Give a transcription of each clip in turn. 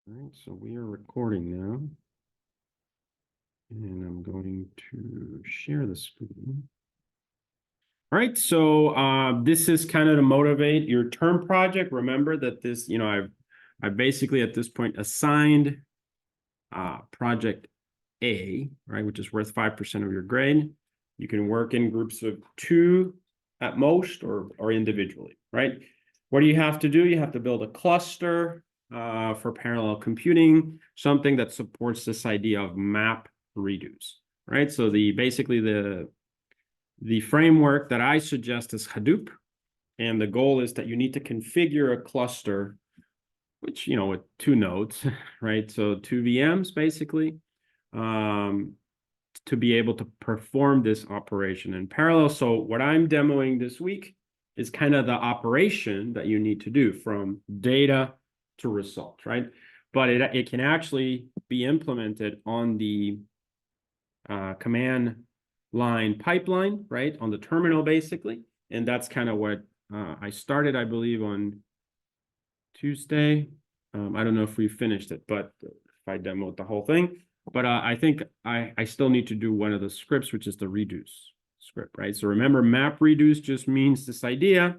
All right, so we are recording now. And I'm going to share the screen. All right, so this is kind of to motivate your term project. Remember that this, I've basically at this point assigned project A, right, which is worth 5% of your grade. You can work in groups of 2 at most or individually, right? What do you have to do? You have to build a cluster for parallel computing, something that supports this idea of MapReduce, right? So basically the framework that I suggest is Hadoop, and the goal is that you need to configure a cluster, which, with 2 nodes, right? So 2 VMs basically, to be able to perform this operation in parallel. So what I'm demoing this week is kind of the operation that you need to do from data to result, right? But it can actually be implemented on the command line pipeline, right? On the terminal, basically. And that's kind of what I started, I believe, on Tuesday. I don't know if we finished it, but if I demoed the whole thing. But I think I still need to do one of the scripts, which is the reduce script, right? So remember, MapReduce just means this idea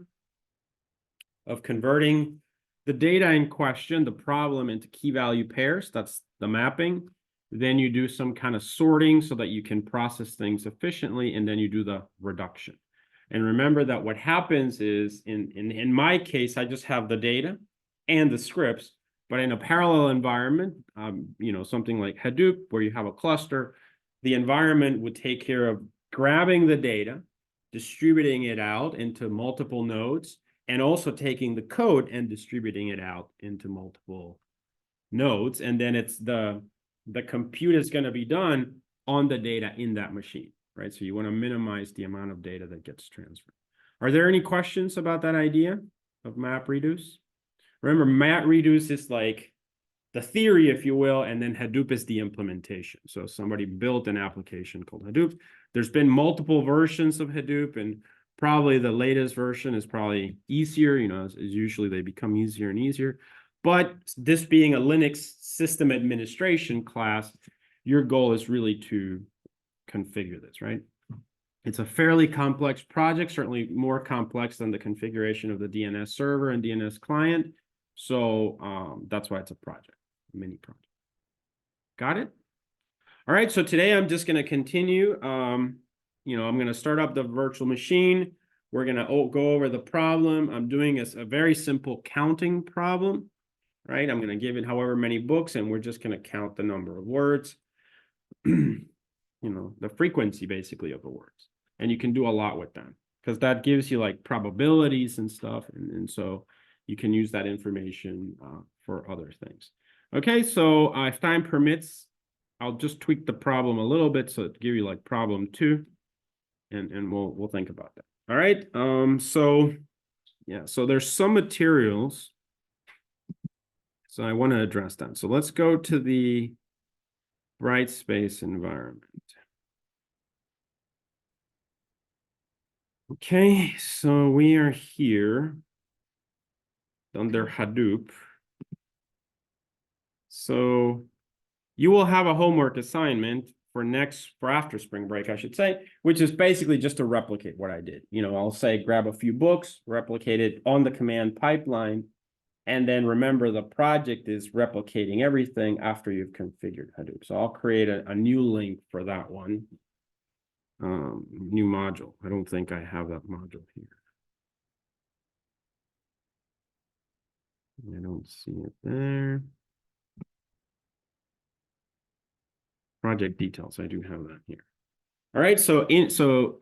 of converting the data in question, the problem, into key value pairs. That's the mapping. Then you do some kind of sorting so that you can process things efficiently, and then you do the reduction. And remember that what happens is, in my case, I just have the data and the scripts. But in a parallel environment, something like Hadoop, where you have a cluster, the environment would take care of grabbing the data, distributing it out into multiple nodes, and also taking the code and distributing it out into multiple nodes. And then it's the compute is going to be done on the data in that machine, right? So you want to minimize the amount of data that gets transferred. Are there any questions about that idea of MapReduce? Remember, MapReduce is like the theory, if you will, and then Hadoop is the implementation. So somebody built an application called Hadoop. There's been multiple versions of Hadoop, and probably the latest version is probably easier. As usually they become easier and easier. But this being a Linux system administration class, your goal is really to configure this, right? It's a fairly complex project, certainly more complex than the configuration of the DNS server and DNS client. So that's why it's a project, a mini project. Got it? All right, so today I'm just going to continue. I'm going to start up the virtual machine. We're going to go over the problem. I'm doing a very simple counting problem, right? I'm going to give it however many books, and we're just going to count the number of words, the frequency basically of the words. And you can do a lot with them because that gives you like probabilities and stuff. And so you can use that information for other things. Okay, so if time permits, I'll just tweak the problem a little bit so to give you like problem 2, and we'll think about that. All right, so there's some materials. So I want to address that. So let's go to the Brightspace environment. Okay, so we are here under Hadoop. So you will have a homework assignment for after spring break, I should say, which is basically just to replicate what I did. I'll say grab a few books, replicate it on the command pipeline, and then remember the project is replicating everything after you've configured Hadoop. So I'll create a new link for that one. New module. I don't think I have that module here. I don't see it there. Project details. I do have that here. All right. So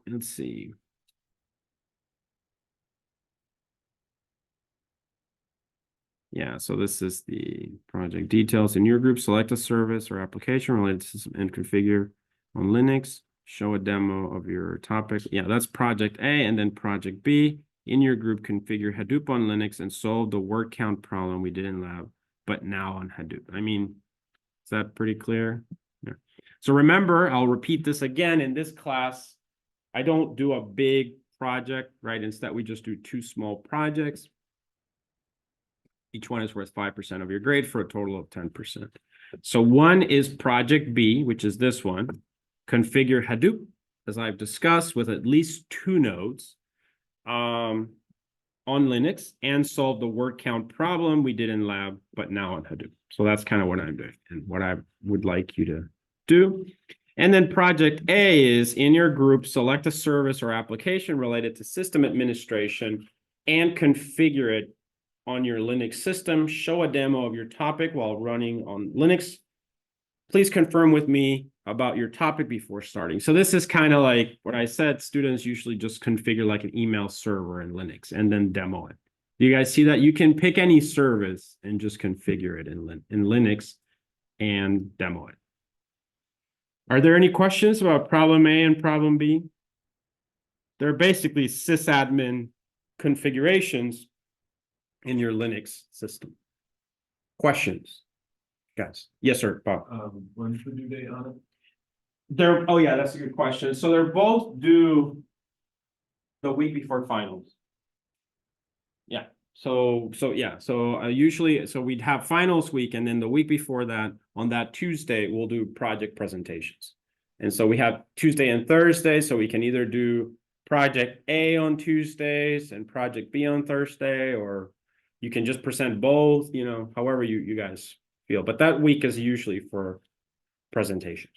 let's see. Yeah, so this is the project details. In your group, select a service or application related to system and configure on Linux. Show a demo of your topic. Yeah, that's project A. And then project B. In your group, configure Hadoop on Linux and solve the word count problem we did in lab, but now on Hadoop. I mean, is that pretty clear? Yeah. So remember, I'll repeat this again. In this class, I don't do a big project, right? Instead, we just do 2 small projects. Each one is worth 5% of your grade for a total of 10%. So one is project B, which is this one, configure Hadoop, as I've discussed, with at least 2 nodes on Linux, and solve the word count problem we did in lab, but now on Hadoop. So that's kind of what I'm doing and what I would like you to do. And then project A is, in your group, select a service or application related to system administration and configure it on your Linux system. Show a demo of your topic while running on Linux. Please confirm with me about your topic before starting. So this is kind of like what I said. Students usually just configure like an email server in Linux and then demo it. Do you guys see that? You can pick any service and just configure it in Linux and demo it. Are there any questions about problem A and problem B? They're basically sysadmin configurations in your Linux system. Questions, guys? Yes, sir, Bob. When's the due date on it? Oh yeah, that's a good question. So they're both due the week before finals. Yeah. So usually, so we'd have finals week, and then the week before that, on that Tuesday, we'll do project presentations. And so we have Tuesday and Thursday, so we can either do project A on Tuesdays and project B on Thursday, or you can just present both, you know, however you guys feel. But that week is usually for presentations.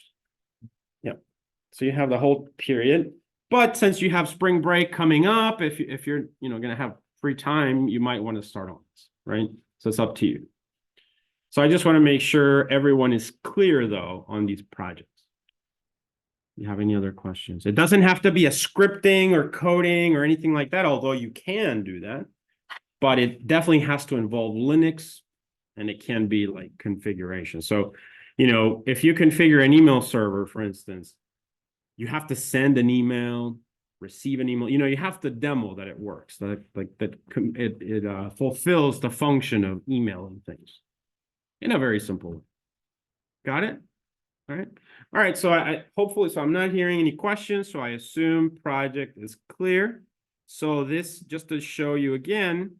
Yeah. So you have the whole period. But since you have spring break coming up, if you're going to have free time, you might want to start on this, right? So it's up to you. So I just want to make sure everyone is clear, though, on these projects. You have any other questions? It doesn't have to be a scripting or coding or anything like that, although you can do that. But it definitely has to involve Linux, and it can be like configuration. So, you know, if you configure an email server, for instance, you have to send an email, receive an email. You know, you have to demo that it works, that it fulfills the function of emailing things in a very simple way. Got it? All right. All right. So I hopefully, so I'm not hearing any questions. So I assume project is clear. So this, just to show you again,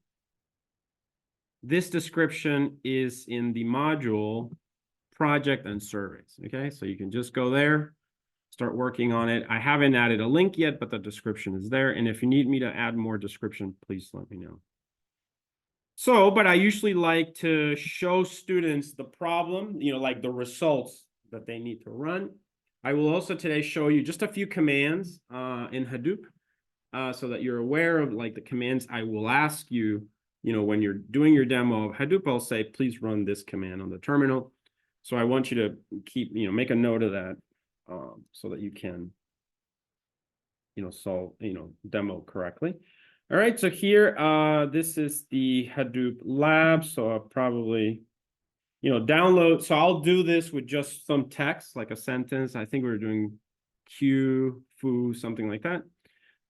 this description is in the module project and surveys. Okay. So you can just go there, start working on it. I haven't added a link yet, but the description is there. And if you need me to add more description, please let me know. So, but I usually like to show students the problem, you know, like the results that they need to run. I will also today show you just a few commands in Hadoop so that you're aware of like the commands I will ask you, you know, when you're doing your demo of Hadoop. I'll say, please run this command on the terminal. So I want you to keep, you know, make a note of that so that you can, you know, solve, you know, demo correctly. All right, so here, this is the Hadoop lab. So I'll probably, you know, download. So I'll do this with just some text, like a sentence. I think we were doing Q, foo, something like that.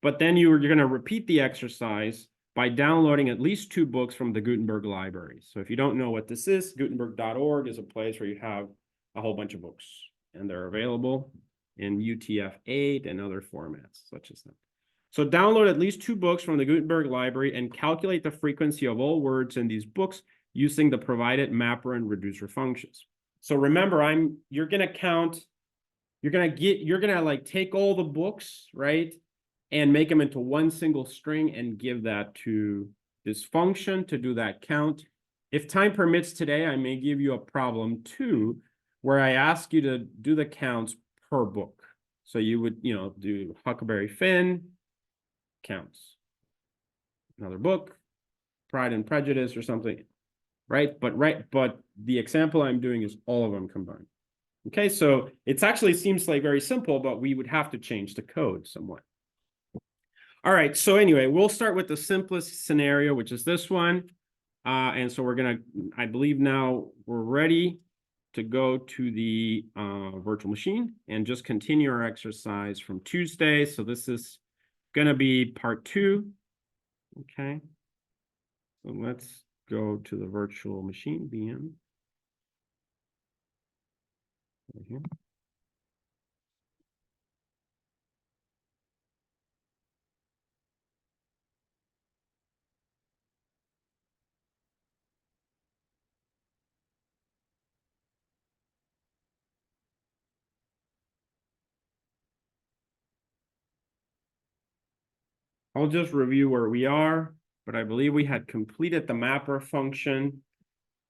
But then you're going to repeat the exercise by downloading at least 2 books from the Gutenberg library. So if you don't know what this is, Gutenberg.org is a place where you have a whole bunch of books, and they're available in UTF-8 and other formats such as that. So download at least 2 books from the Gutenberg library and calculate the frequency of all words in these books using the provided mapper and reducer functions. So remember, you're gonna like take all the books, right, and make them into one single string and give that to this function to do that count. If time permits today, I may give you a problem too, where I ask you to do the counts per book. So you would, you know, do Huckleberry Finn, counts. Another book, Pride and Prejudice or something, right? But the example I'm doing is all of them combined. Okay, so it actually seems like very simple, but we would have to change the code somewhat. All right, so anyway, we'll start with the simplest scenario, which is this one. And so we're gonna, I believe now we're ready to go to the virtual machine and just continue our exercise from Tuesday. So this is gonna be part 2. Okay, so let's go to the virtual machine VM. Right here. I'll just review where we are, but I believe we had completed the mapper function.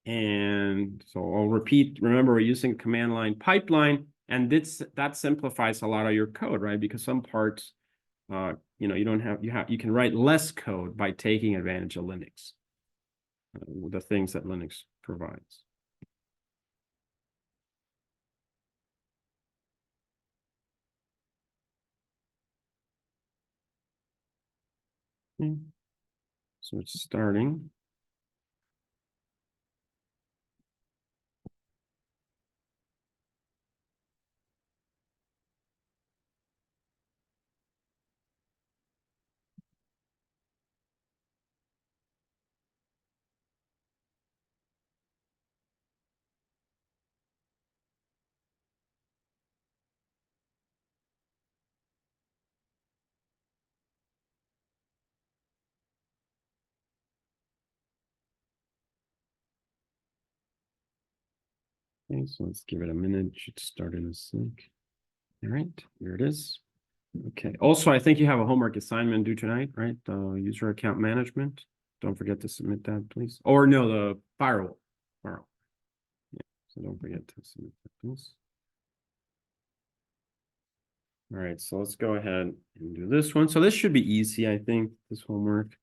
And so I'll repeat, remember we're using command line pipeline, and that simplifies a lot of your code, right? Because some parts, you can write less code by taking advantage of Linux, the things that Linux provides. Okay. So it's starting. Okay, so let's give it a minute. It should start in a sec. All right, here it is. Okay. Also, I think you have a homework assignment due tonight, right? The user account management. Don't forget to submit that, please. Or no, the firewall. Firewall. Yeah. So don't forget to submit that, please. All right. So let's go ahead and do this one. So this should be easy, I think, this homework.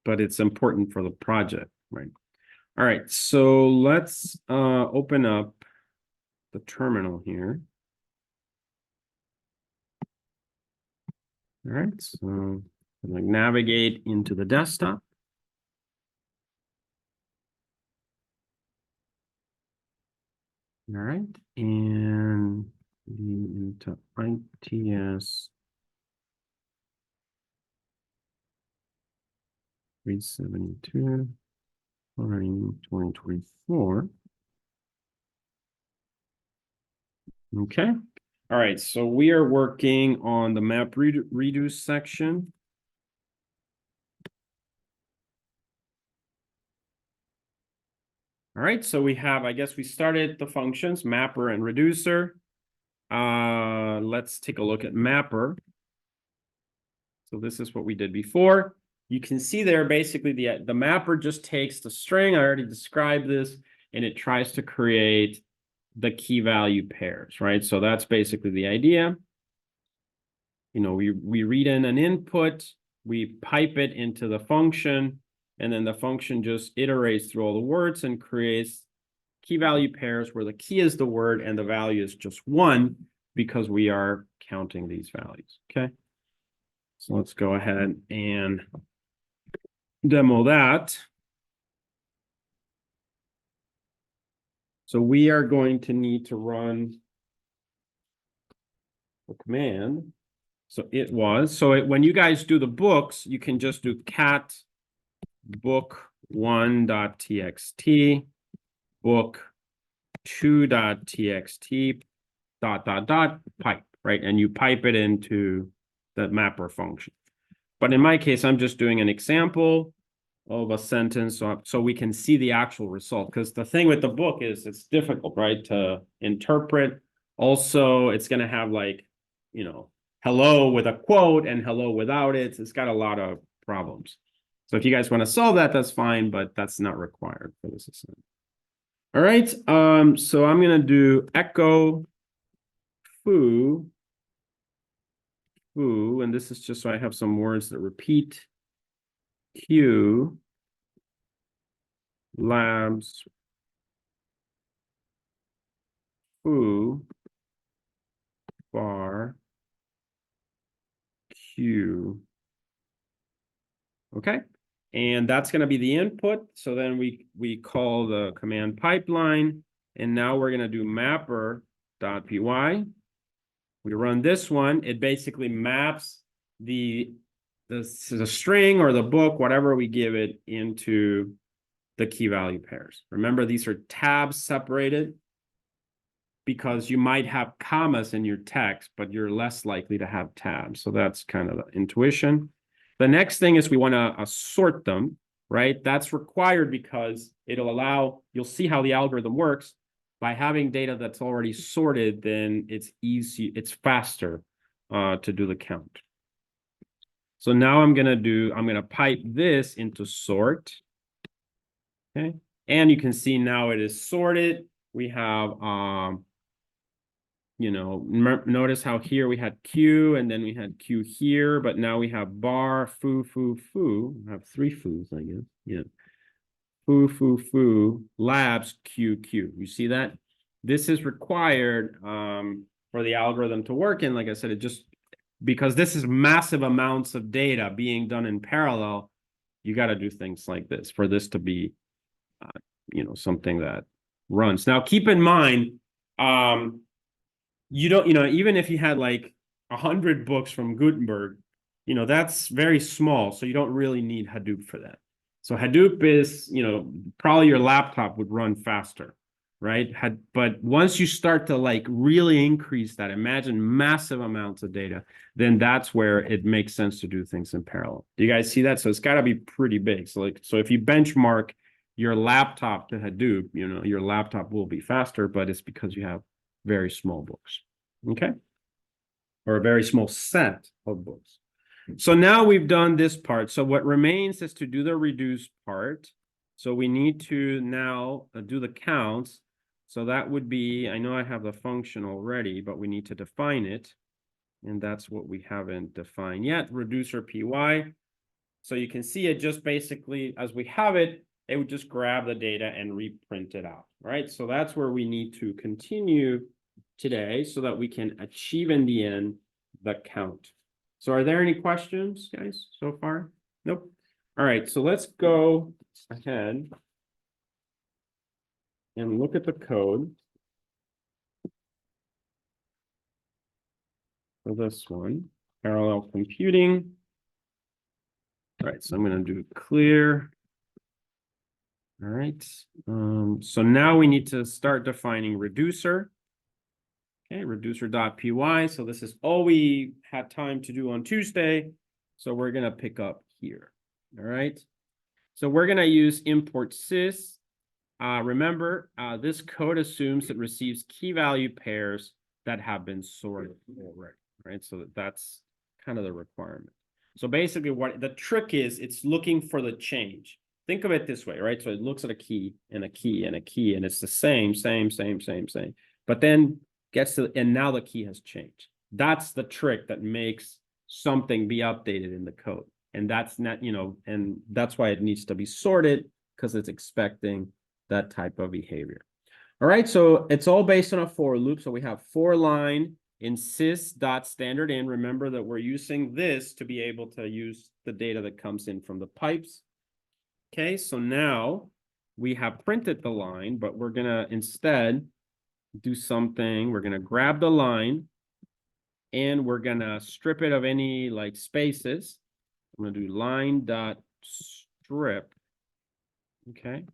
But it's important for the project, right? All right. So let's open up the terminal here. All right. So like navigate into the desktop. All right, and into ITS 372, line 2024. Okay. All right, so we are working on the MapReduce section. All right, so we have, I guess we started the functions, mapper and reducer. Let's take a look at mapper. So this is what we did before. You can see there basically the mapper just takes the string. I already described this, and it tries to create the key value pairs, right? So that's basically the idea. You know, we read in an input, we pipe it into the function, and then the function just iterates through all the words and creates key value pairs where the key is the word and the value is just one because we are counting these values, okay? So let's go ahead and demo that. So we are going to need to run a command. So when you guys do the books, you can just do cat book1.txt, book2.txt, ... pipe, right? And you pipe it into the mapper function. But in my case, I'm just doing an example of a sentence so we can see the actual result. Because the thing with the book is it's difficult, right, to interpret. Also, it's going to have like, you know, hello with a quote and hello without it. It's got a lot of problems. So if you guys want to solve that, that's fine, but that's not required for this assignment. All right, so I'm going to do echo foo, and this is just so I have some words that repeat. Q labs foo bar Q. Okay, and that's going to be the input. So then we call the command pipeline, and now we're going to do mapper.py. We run this one. It basically maps the string or the book, whatever we give it, into the key value pairs. Remember, these are tabs separated because you might have commas in your text, but you're less likely to have tabs. So that's kind of the intuition. The next thing is we want to sort them, right? That's required because it'll allow, you'll see how the algorithm works. by having data that's already sorted, then it's easy, it's faster to do the count. So now I'm gonna pipe this into sort. Okay, and you can see now it is sorted. We have you know, notice how here we had Q and then we had Q here, but now we have bar, foo, foo, foo. I have 3 foos, I guess. Yeah. Foo, foo, foo, labs, Q, Q. You see that? This is required for the algorithm to work. And like I said, it just, because this is massive amounts of data being done in parallel, you got to do things like this for this to be, you know, something that runs. Now, keep in mind, you don't, you know, even if you had like 100 books from Gutenberg, you know, that's very small. So you don't really need Hadoop for that. So Hadoop is, you know, probably your laptop would run faster, right? But once you start to like really increase that, imagine massive amounts of data, then that's where it makes sense to do things in parallel. Do you guys see that? So it's got to be pretty big. So like, so if you benchmark your laptop to Hadoop, you know, your laptop will be faster, but it's because you have very small books, okay? Or a very small set of books. So now we've done this part. So what remains is to do the reduce part. So we need to now do the counts. So that would be, I know I have the function already, but we need to define it. And that's what we haven't defined yet, reducer py. So you can see it just basically, as we have it, it would just grab the data and reprint it out, right? So that's where we need to continue today so that we can achieve in the end the count. So are there any questions, guys, so far? Nope. All right, so let's go ahead and look at the code for this one, parallel computing. All right, so I'm going to do clear. All right, so now we need to start defining reducer. Okay, reducer.py. So this is all we had time to do on Tuesday. So we're going to pick up here. All right. So we're going to use import sys. Remember, this code assumes it receives key value pairs that have been sorted already. Right. So that's kind of the requirement. So basically what the trick is, it's looking for the change. Think of it this way, right? So it looks at a key and a key and a key, and it's the same. But then gets to, and now the key has changed. That's the trick that makes something be updated in the code. And that's not, you know, and that's why it needs to be sorted, because it's expecting that type of behavior. All right, so it's all based on a for loop. So we have for line in sys.standardin. Remember that we're using this to be able to use the data that comes in from the pipes. Okay, so now we have printed the line, but we're going to instead do something. We're going to grab the line and we're going to strip it of any like spaces. I'm going to do line.strip. Okay.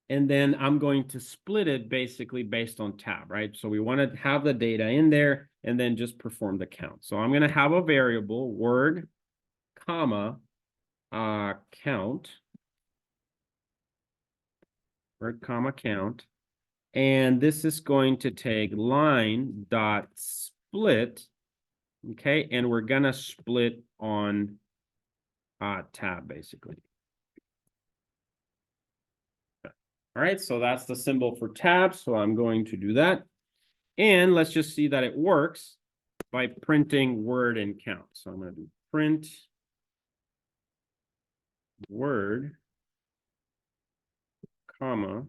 And then I'm going to split it basically based on tab, right? So we want to have the data in there and then just perform the count. So I'm going to have a variable word, comma, count, word, comma, count. And this is going to take line dot split, okay? And we're gonna split on tab, basically. Okay. All right, so that's the symbol for tab. So I'm going to do that. And let's just see that it works by printing word and count. So I'm gonna do print word, comma,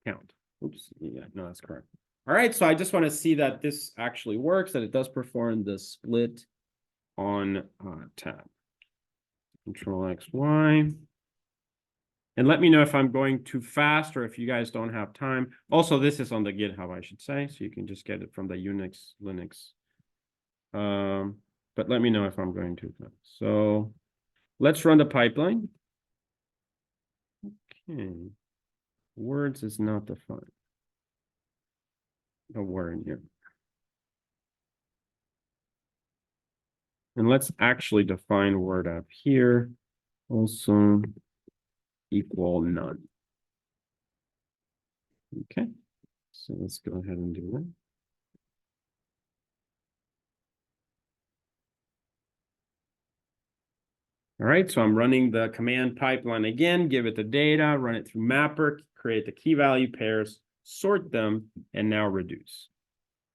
count. Oops, yeah, no, that's correct. All right, so I just want to see that this actually works, that it does perform the split on tab. Control X, Y. And let me know if I'm going too fast or if you guys don't have time. Also, this is on the GitHub, I should say, so you can just get it from the Unix, Linux. But let me know if I'm going too fast. So let's run the pipeline. Okay. Words is not defined. A word here. And let's actually define word up here. also equal none. Okay, so let's go ahead and do that. All right, so I'm running the command pipeline again, give it the data, run it through Mapper, create the key value pairs, sort them, and now reduce.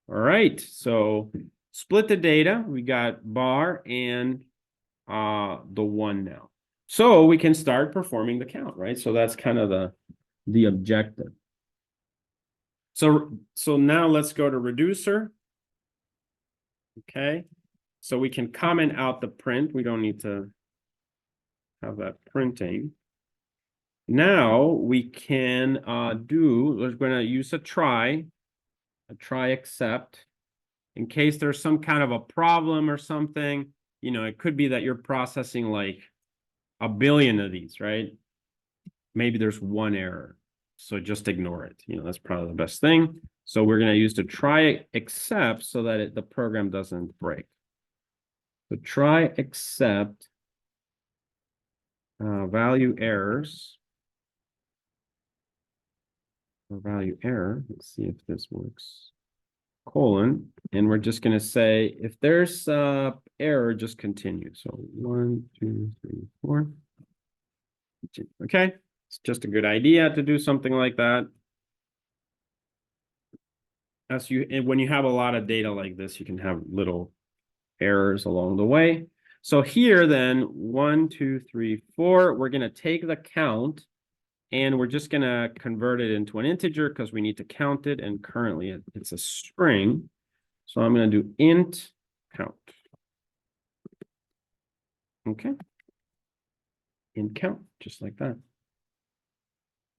All right, so split the data. We got bar and the 1 now. So we can start performing the count, right? So that's kind of the objective. So now let's go to reducer. Okay, so we can comment out the print. We don't need to have that printing. Now we can we're going to use a try except in case there's some kind of a problem or something. You know, it could be that you're processing like a billion of these, right? Maybe there's one error, so just ignore it. You know, that's probably the best thing. So we're going to use the try except so that the program doesn't break. So try except value errors or value error. Let's see if this works. Colon, and we're just going to say if there's error, just continue. So 1, 2, 3, 4. Okay, it's just a good idea to do something like that. When you have a lot of data like this, you can have little errors along the way. So here then 1, 2, 3, 4, we're going to take the count and we're just going to convert it into an integer because we need to count it. And currently it's a string. So I'm going to do int count. Okay. Int count, just like that.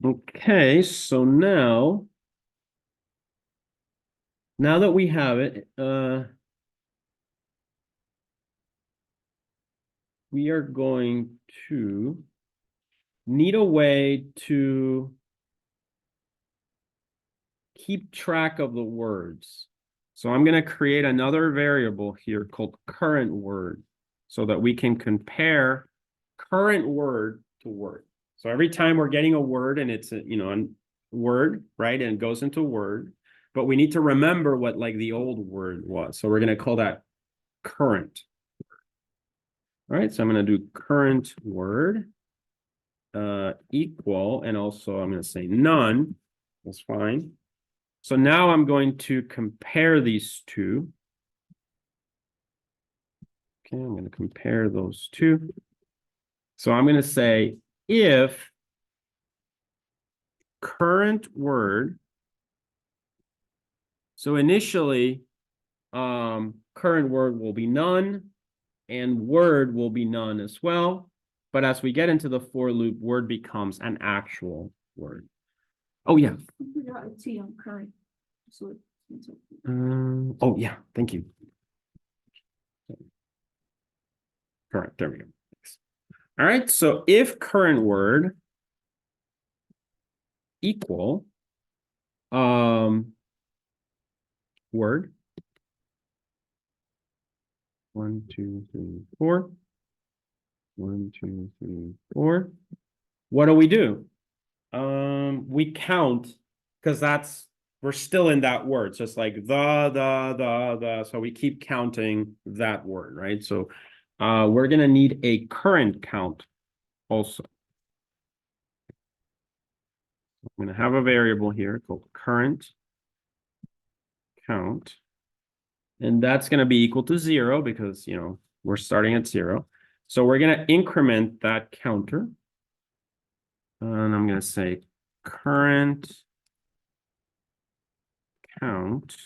Okay, so now that we have it, we are going to need a way to keep track of the words. So I'm going to create another variable here called current word so that we can compare current word to word. So every time we're getting a word and it's a word, right? And it goes into word, but we need to remember what like the old word was. So we're going to call that current. All right, so I'm going to do current word equal, and also I'm going to say none. That's fine. So now I'm going to compare these two. Okay, I'm going to compare those two. So I'm going to say if current word, so initially current word will be none and word will be none as well. But as we get into the for loop, word becomes an actual word. Oh, yeah. T on current. So Oh, yeah. Thank you. Correct. There we go. Thanks. All right. So if current word equal word 1, 2, 3, 4. 1, 2, 3, 4. What do? We count because we're still in that word. So it's like the. So we keep counting that word, right? So we're gonna need a current count also. I'm gonna have a variable here called current count. And that's gonna be equal to 0 because we're starting at 0. So we're gonna increment that counter. And I'm going to say current count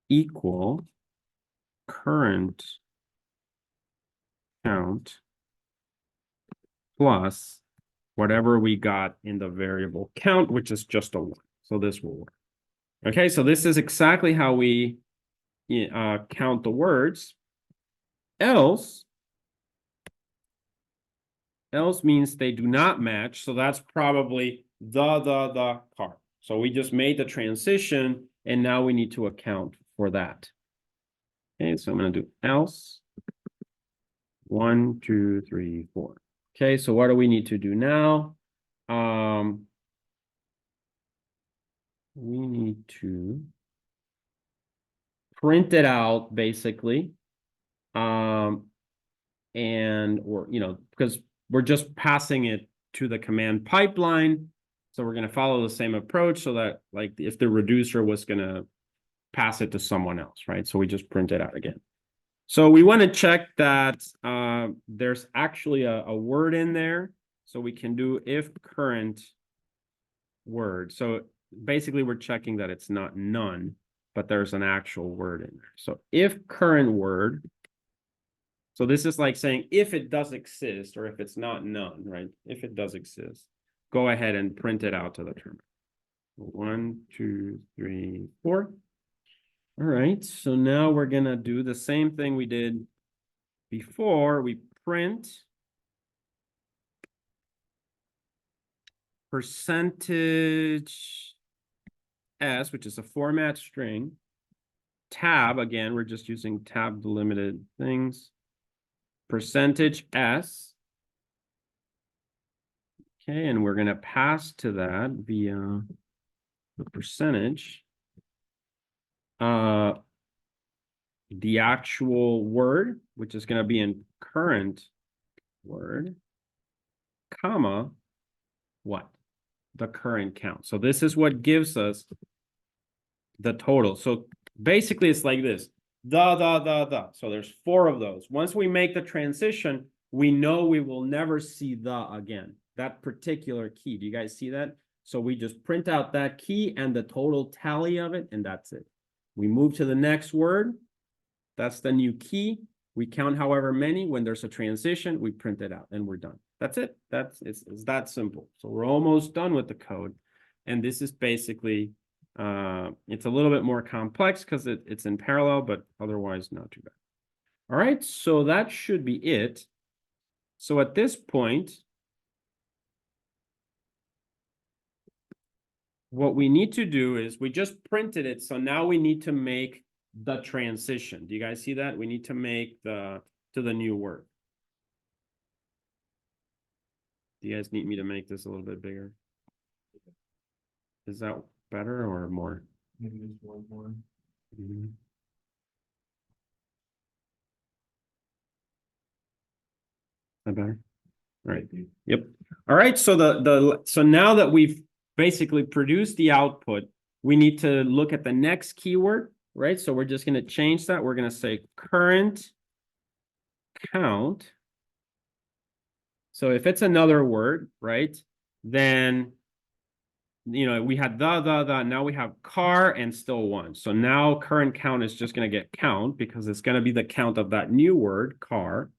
equal current count plus whatever we got in the variable count, which is just a 1. So this will work. Okay, so this is exactly how we count the words. Else means they do not match. So that's probably the car. So we just made the transition and now we need to account for that. Okay, so I'm going to do else 1, 2, 3, 4. Okay, so what do we need to do now? We need to print it out basically. And because we're just passing it to the command pipeline. So we're going to follow the same approach so that like if the reducer was going to pass it to someone else, right? So we just print it out again. So we want to check that there's actually a word in there. So we can do if current word. So basically we're checking that it's not none, but there's an actual word in there. So if current word. So this is like saying if it does exist or if it's not none, right? If it does exist, go ahead and print it out to the terminal. 1, 2, 3, 4. All right, so now we're gonna do the same thing we did before. We print percentage S, which is a format string. Tab, again, we're just using tab delimited things. Percentage S. Okay, and we're going to pass to that via the percentage. The actual word, which is going to be in current word, comma, what? The current count. So this is what gives us the total. So basically it's like this. The. So there's 4 of those. Once we make the transition, we know we will never see the again. That particular key. Do you guys see that? So we just print out that key and the total tally of it, and that's it. We move to the next word. That's the new key. We count however many. When there's a transition, we print it out and we're done. That's it. It's that simple. So we're almost done with the code. And this is basically, it's a little bit more complex because it's in parallel, but otherwise not too bad. All right, so that should be it. So at this point, what we need to do is we just printed it. So now we need to make the transition. Do you guys see that? We need to make to the new word. Do you guys need me to make this a little bit bigger? Is that better or more? Maybe just one more. Mm-hmm. That better? All right. Yep. All right. So so now that we've basically produced the output, we need to look at the next keyword, right? So we're just going to change that. We're going to say current count. So if it's another word, right, then we had the, now we have car and still 1. So now current count is just going to get count because it's going to be the count of that new word, car,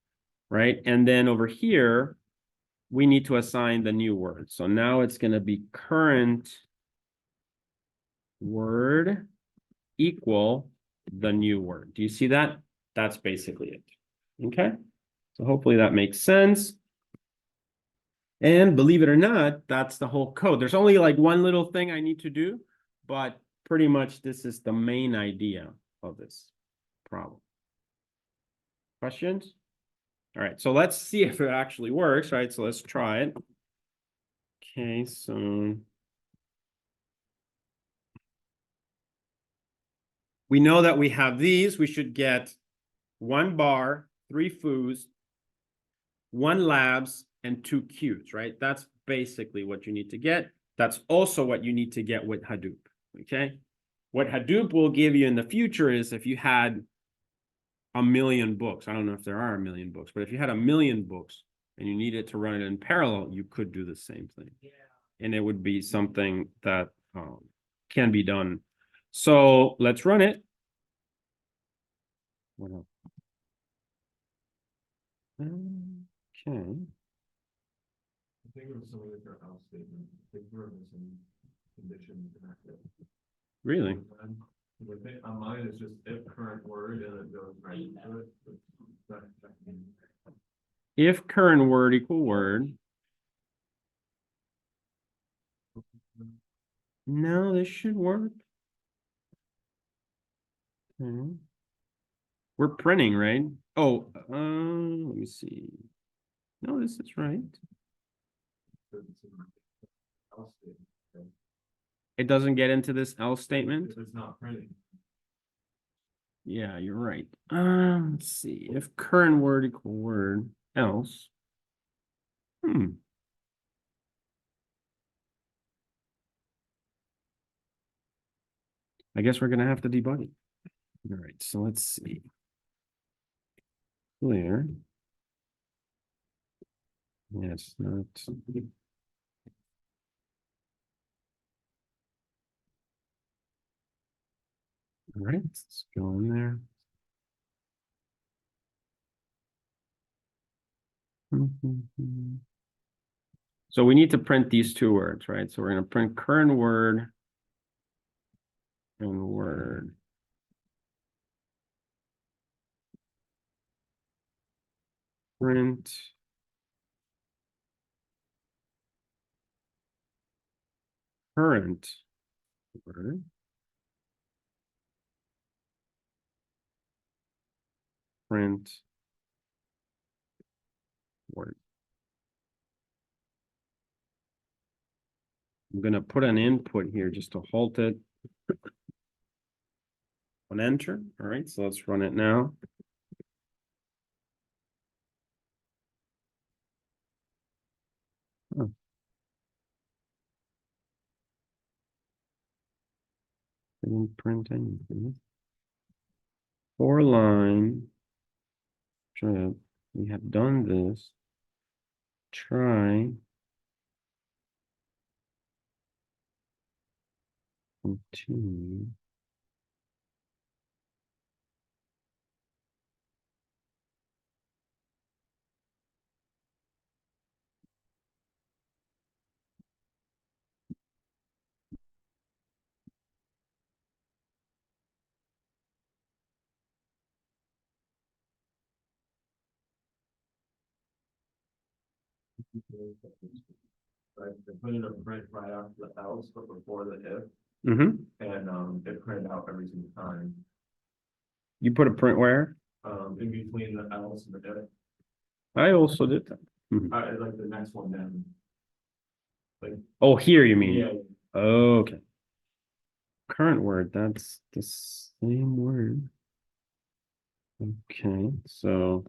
right? And then over here, we need to assign the new word. So now it's going to be current word equal the new word. Do you see that? That's basically it. Okay. So hopefully that makes sense. And believe it or not, that's the whole code. There's only like one little thing I need to do, but pretty much this is the main idea of this problem. Questions? All right, so let's see if it actually works, right? So let's try it. Okay, so we know that we have these. We should get 1 bar, 3 foos, 1 labs, and 2 queues, right? That's basically what you need to get. That's also what you need to get with Hadoop, okay? What Hadoop will give you in the future is if you had 1,000,000 books, I don't know if there are 1,000,000 books, but if you had 1,000,000 books and you needed to run it in parallel, you could do the same thing. Yeah. And it would be something that can be done. So let's run it. Okay. I think it was something like our else statement. I think there was some conditions connected. Really? On mine, it's just if current word and it goes right into it. If current word equal word. No, this should work. Okay. We're printing, right? Oh, let me see. No, this is right. Because it's in the else statement, okay? It doesn't get into this else statement. If it's not printing. Yeah, you're right. Let's see. If current word equal word else. I guess we're gonna have to debug it. All right, so let's see. Clear. Yes, not. All right, let's go in there. So we need to print these two words, right? So we're going to print current word and word. Print current word. Print word. I'm going to put an input here just to halt it. On enter. All right, so let's run it now. Oh. Didn't print anything. 4-line. We have done this. Try. Continue. Right, they put in a print right after the else, but before the if, and it printed out every single time. You put a print where? In between the else and the if, I also did that. like the next one down. Like, Oh, here you mean? yeah, Okay. Current word, that's the same word. Okay, so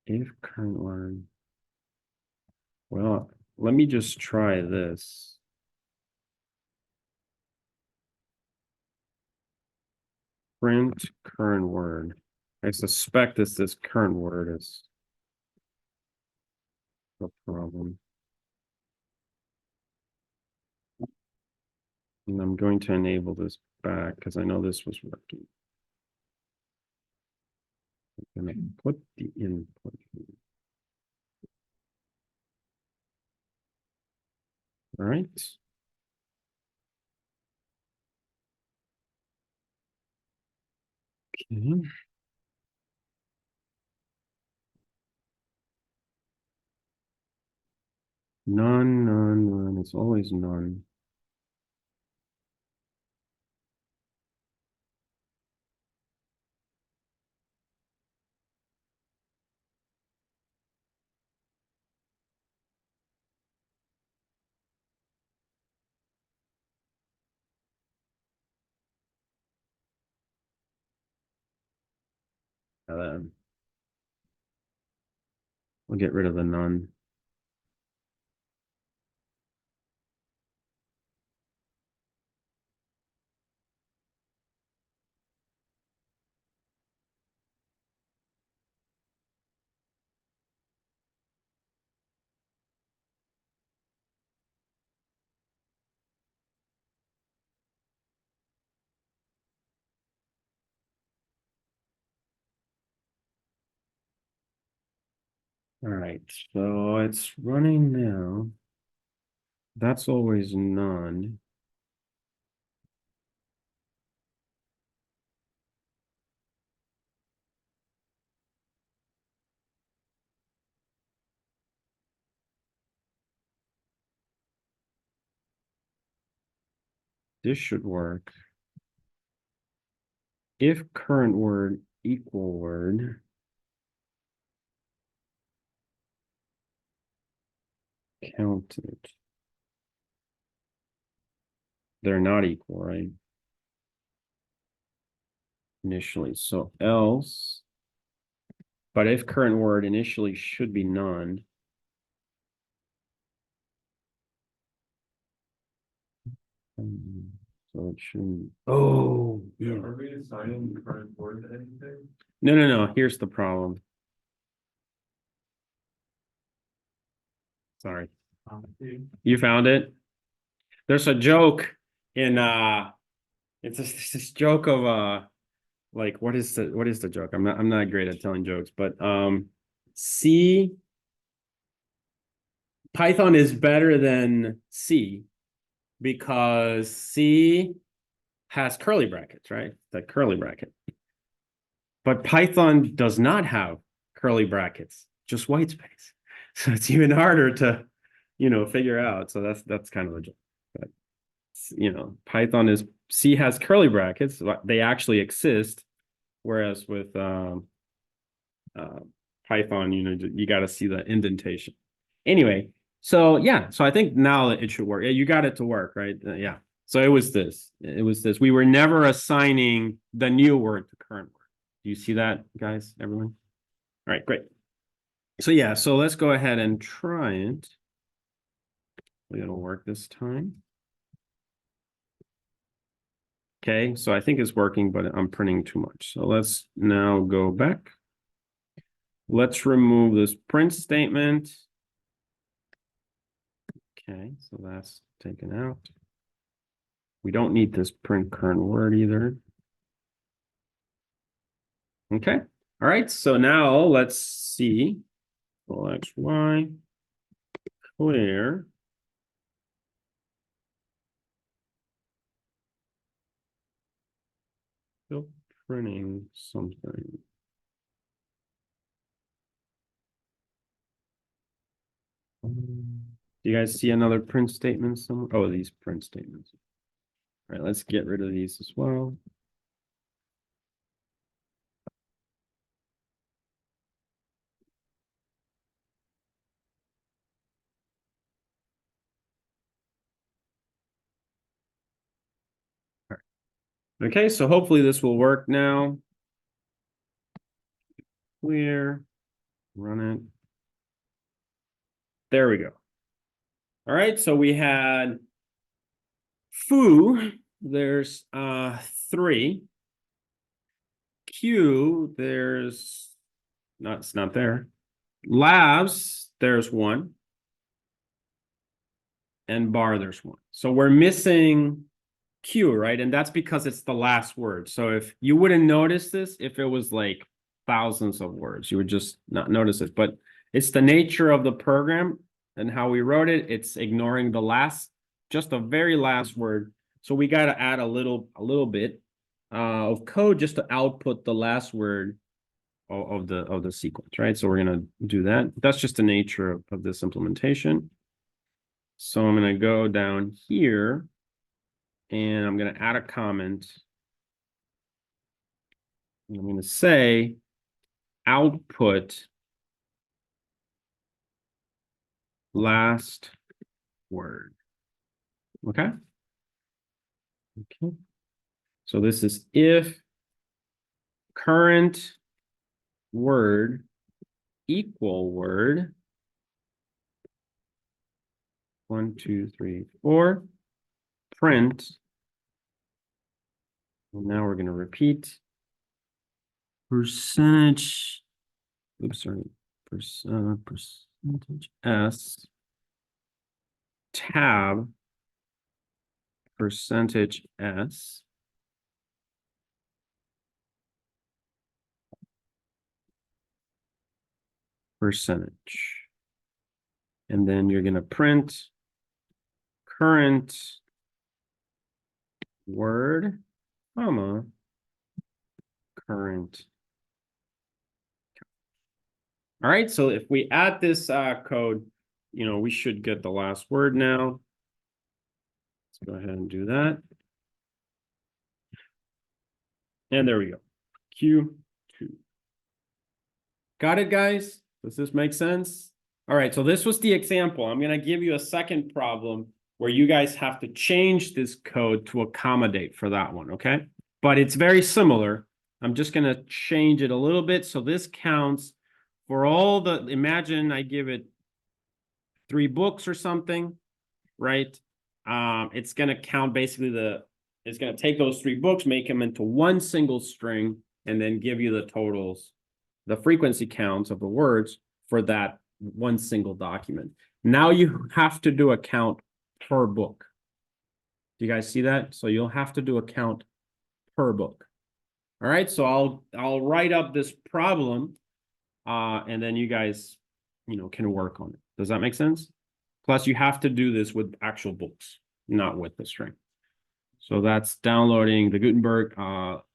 if current word. Well, let me just try this. Print current word. I suspect this current word is the problem. And I'm going to enable this back because I know this was working. I'm going to put the input here. All right. Okay. None, none, none. It's always none. We'll get rid of the none. All right, so it's running now. That's always none. This should work. if current word equal word counted. They're not equal, right? Initially, so else, but if current word initially should be none. So it shouldn't. Oh, Yeah, yeah. are we assigning the current word to anything? No. Here's the problem. Sorry. You found it? There's a joke in it's this joke of like what is the joke? I'm not great at telling jokes, but C Python is better than C because C has curly brackets, right? The curly bracket. But Python does not have curly brackets, just white space. So it's even harder to, figure out. So that's kind of a joke. But Python is C has curly brackets, they actually exist, whereas with Python, you got to see the indentation. Anyway, so yeah, so I think now it should work. Yeah, you got it to work, right? Yeah. So it was this. We were never assigning the new word to current word. Do you see that, guys? Everyone? All right, great. So yeah, so let's go ahead and try it. It'll work this time. Okay, so I think it's working, but I'm printing too much. So let's now go back. Let's remove this print statement. Okay, so that's taken out. We don't need this print current word either. Okay, all right, so now let's see. X, Y, clear. Still printing something. Do you guys see another print statement somewhere? Oh, these print statements. All right, let's get rid of these as well. All right. Okay, so hopefully this will work now. Clear, run it. There we go. All right, so we had foo, there's 3. Q, there's it's not there. Labs, there's 1. And bar, there's 1. So we're missing Q, right? And that's because it's the last word. So if you wouldn't notice this, if it was like thousands of words, you would just not notice it. But it's the nature of the program and how we wrote it. It's ignoring the last, just the very last word. So we got to add a little bit of code just to output the last word of the sequence, right? So we're going to do that. That's just the nature of this implementation. So I'm going to go down here and I'm going to add a comment. I'm going to say output last word. Okay. Okay. So this is if current word equal word 1, 2, 3, 4 print. And now we're going to repeat percentage. Oops, sorry. Percentage S tab percentage S percentage. And then you're going to print current word, comma, current. All right, so if we add this code, we should get the last word now. Let's go ahead and do that. And there we go. Q2. Got it, guys? Does this make sense? All right, so this was the example. I'm going to give you a second problem where you guys have to change this code to accommodate for that one, okay? But it's very similar. I'm just going to change it a little bit. So this counts for all the, imagine I give it 3 books or something, right? It's going to count basically it's going to take those 3 books, make them into one single string, and then give you the totals, the frequency counts of the words for that one single document. Now you have to do a count per book. Do you guys see that? So you'll have to do a count per book. All right, so I'll write up this problem, and then you guys, can work on it. Does that make sense? Plus, you have to do this with actual books, not with the string. So that's downloading the Gutenberg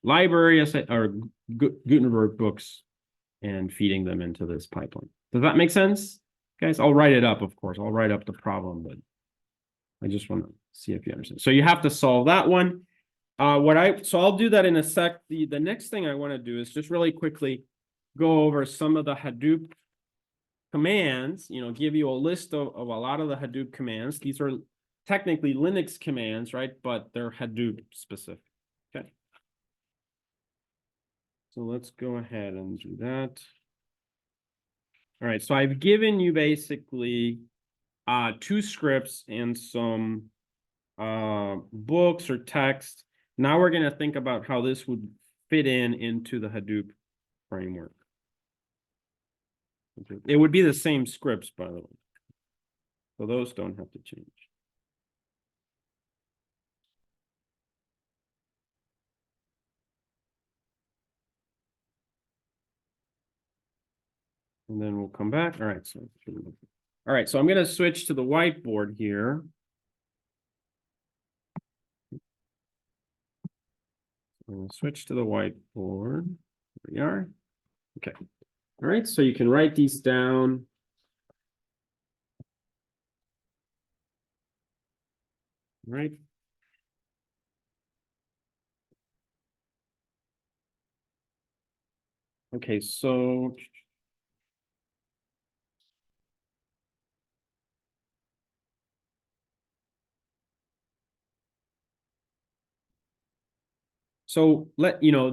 library or Gutenberg books and feeding them into this pipeline. Does that make sense, guys? I'll write it up, of course. I'll write up the problem, but I just want to see if you understand. So you have to solve that one. So I'll do that in a sec. The next thing I want to do is just really quickly go over some of the Hadoop commands, give you a list of a lot of the Hadoop commands. These are technically Linux commands, right? But they're Hadoop specific. Okay. So let's go ahead and do that. All right, so I've given you basically 2 scripts and some books or text. Now we're going to think about how this would fit into the Hadoop framework. Okay. It would be the same scripts, by the way. So those don't have to change. And then we'll come back. All right, so I'm going to switch to the whiteboard here. I'm going to switch to the whiteboard. There we are. Okay. All right, so you can write these down. All right. Okay, so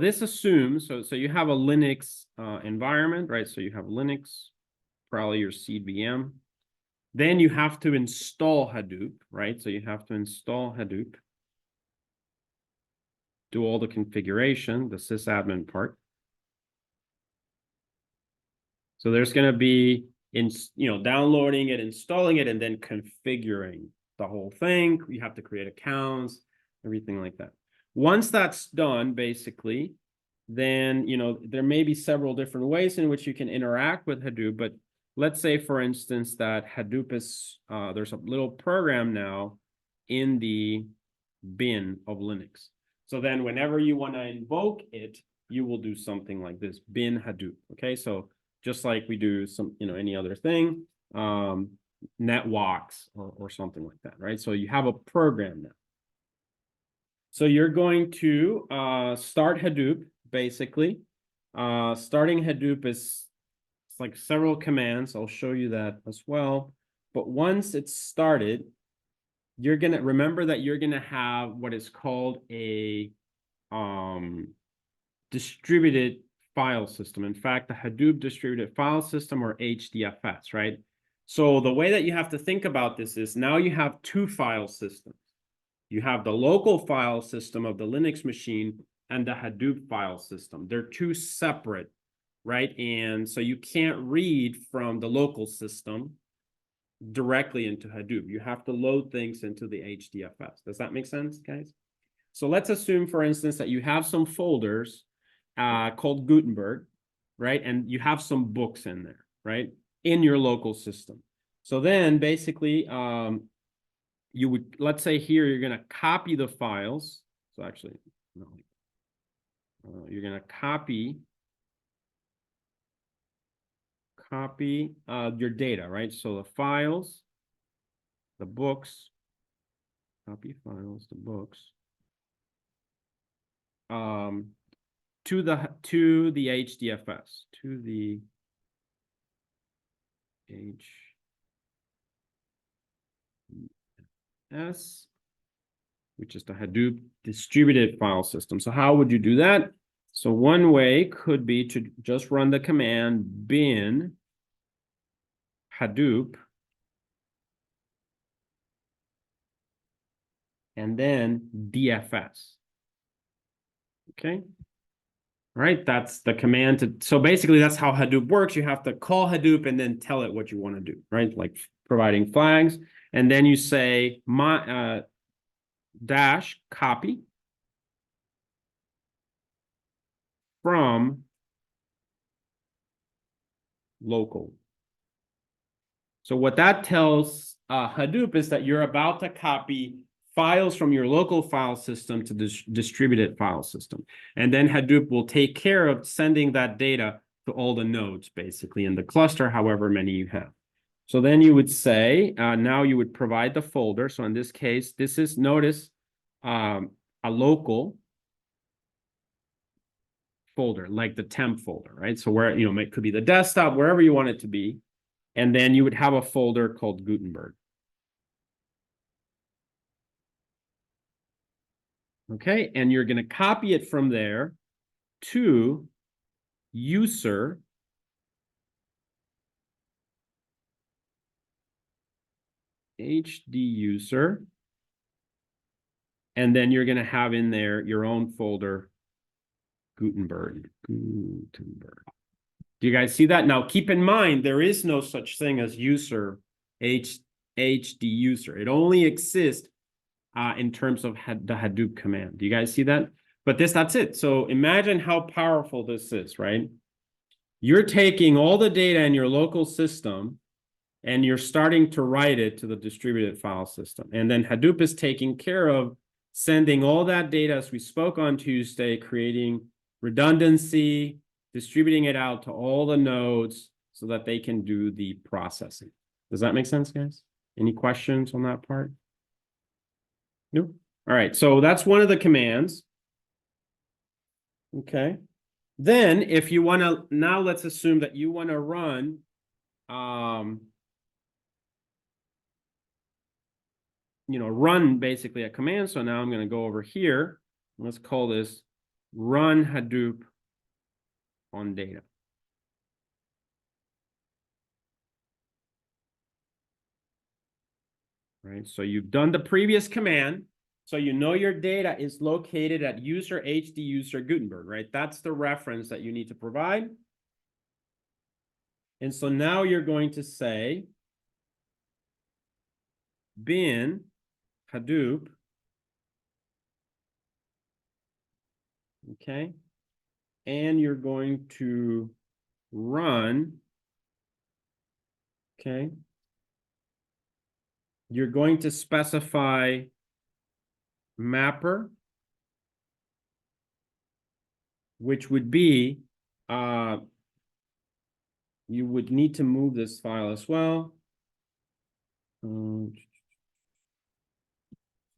this assumes, so you have a Linux environment, right? So you have Linux, probably your CVM. Then you have to install Hadoop, right? So you have to install Hadoop, do all the configuration, the sysadmin part. So there's going to be, downloading it, installing it, and then configuring the whole thing. You have to create accounts, everything like that. Once that's done, basically, then, there may be several different ways in which you can interact with Hadoop. But let's say, for instance, that Hadoop is, there's a little program now in the bin of Linux. So then whenever you want to invoke it, you will do something like this, bin Hadoop. Okay, so just like we do any other thing, netwalks or something like that, right? So you have a program now. So you're going to start Hadoop, basically. Starting Hadoop it's like several commands. I'll show you that as well. But once it's started, you're going to remember that you're going to have what is called a distributed file system. In fact, the Hadoop distributed file system, or HDFS, right? So the way that you have to think about this is now you have 2 file systems. You have the local file system of the Linux machine and the Hadoop file system. They're 2 separate, right? And so you can't read from the local system directly into Hadoop. You have to load things into the HDFS. Does that make sense, guys? So let's assume, for instance, that you have some folders called Gutenberg, right? And you have some books in there, right? In your local system. So then basically, you would, let's say here, you're going to copy the files. So actually, no, you're going to copy your data, right? So the files, the books, copy files, the books. to the HDFS, to the HDFS, which is the Hadoop distributed file system. So how would you do that? So one way could be to just run the command bin Hadoop and then DFS. Okay. All right, that's the command to, so basically that's how Hadoop works. You have to call Hadoop and then tell it what you want to do, right? Like providing flags. And then you say dash copy from local. So what that tells Hadoop is that you're about to copy files from your local file system to this distributed file system. And then Hadoop will take care of sending that data to all the nodes, basically, in the cluster, however many you have. So then you would say, now you would provide the folder. So in this case, this is, notice, a local folder, like the temp folder, right? So where, you know, it could be the desktop, wherever you want it to be. And then you would have a folder called Gutenberg. Okay, and you're going to copy it from there to user HD user, and then you're going to have in there your own folder Gutenberg. Do you guys see that? Now keep in mind there is no such thing as user HD user. It only exists in terms of the Hadoop command. Do you guys see that? But that's it. So imagine how powerful this is, right? You're taking all the data in your local system and you're starting to write it to the distributed file system. And then Hadoop is taking care of sending all that data, as we spoke on Tuesday, creating redundancy, distributing it out to all the nodes so that they can do the processing. Does that make sense, guys? Any questions on that part? No? All right, so that's one of the commands. Okay. Then if you want to, now let's assume that you want to run run basically a command. So now I'm going to go over here. Let's call this run Hadoop on data. Right, so you've done the previous command. So you know your data is located at user HD user Gutenberg, right? That's the reference that you need to provide. And so now you're going to say bin Hadoop. Okay. And you're going to run. Okay. You're going to specify mapper, which would be, you would need to move this file as well. So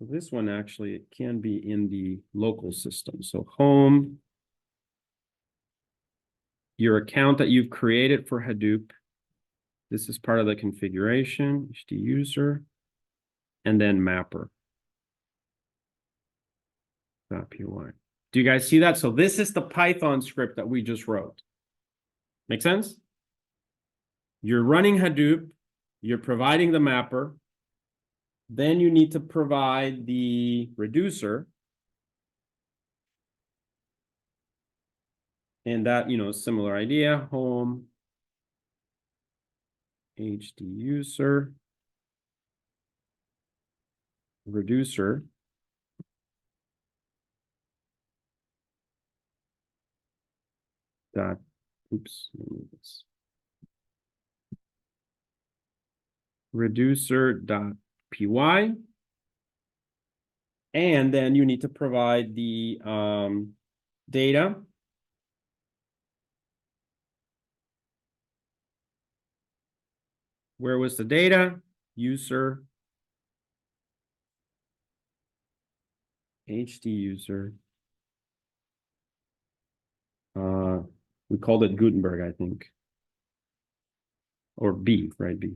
this one actually, it can be in the local system. So home, your account that you've created for Hadoop. This is part of the configuration, HD user, and then mapper. .py. Do you guys see that? So this is the Python script that we just wrote. Make sense? You're running Hadoop, you're providing the mapper, then you need to provide the reducer. And that, similar idea, home, HD user, reducer. Dot, oops, let me move this. Reducer.py. And then you need to provide the data. Where was the data? User, HD user, We called it Gutenberg, I think. Or B, right? B.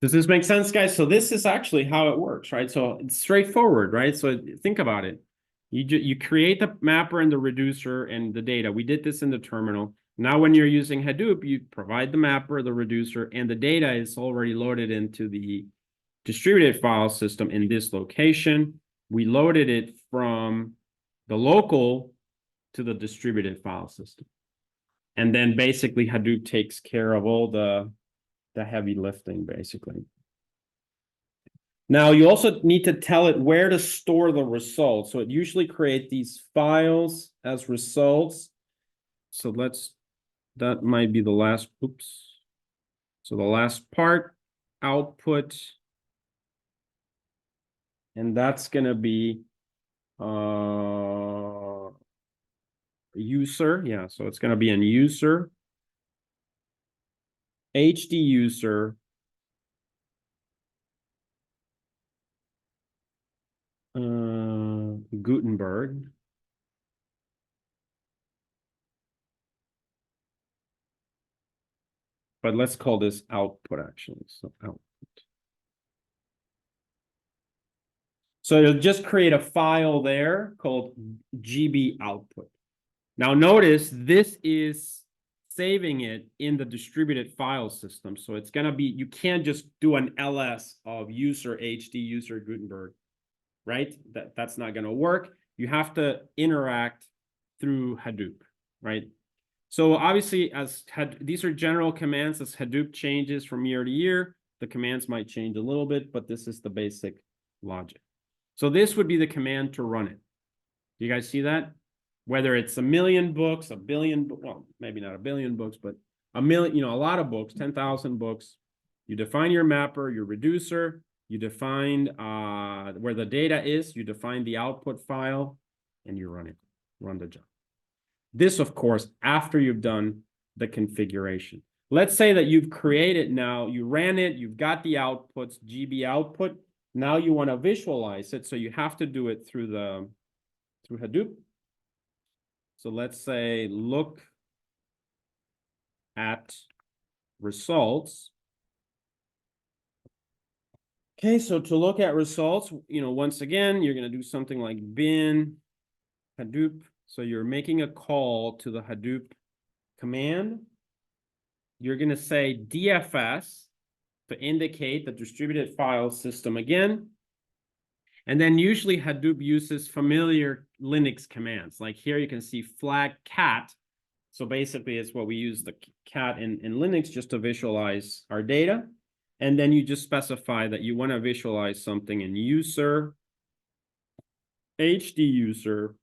Does this make sense, guys? So this is actually how it works, right? So it's straightforward, right? So think about it. You create the mapper and the reducer and the data. We did this in the terminal. Now, when you're using Hadoop, you provide the mapper, the reducer, and the data is already loaded into the distributed file system in this location. We loaded it from the local to the distributed file system. And then basically Hadoop takes care of all the heavy lifting, basically. Now, you also need to tell it where to store the results. So it usually creates these files as results. So that might be the last, oops. So the last part, output. And that's going to be user. Yeah, so it's going to be in user, Ph.D. user, Gutenberg. But let's call this output actually. So output. So it'll just create a file there called GB output. Now notice this is saving it in the distributed file system. So it's going to be, you can't just do an ls of user Ph.D. user Gutenberg, right? That's not going to work. You have to interact through Hadoop, right? So obviously, these are general commands. As Hadoop changes from year to year, the commands might change a little bit, but this is the basic logic. So this would be the command to run it. Do you guys see that? Whether it's 1 million books, 1 billion, well, maybe not 1 billion books, but 1 million, a lot of books, 10,000 books. You define your mapper, your reducer, you define where the data is, you define the output file, and you run it, run the job. This, of course, after you've done the configuration. Let's say that you've created now, you ran it, you've got the outputs, GB output. Now you want to visualize it, so you have to do it through Hadoop. So let's say look at results. Okay, so to look at results, once again, you're going to do something like bin Hadoop. So you're making a call to the Hadoop command. You're going to say DFS to indicate the distributed file system again. And then usually Hadoop uses familiar Linux commands. Like here you can see flag cat. So basically it's what we use the cat in Linux just to visualize our data. And then you just specify that you want to visualize something in user, Ph.D. user,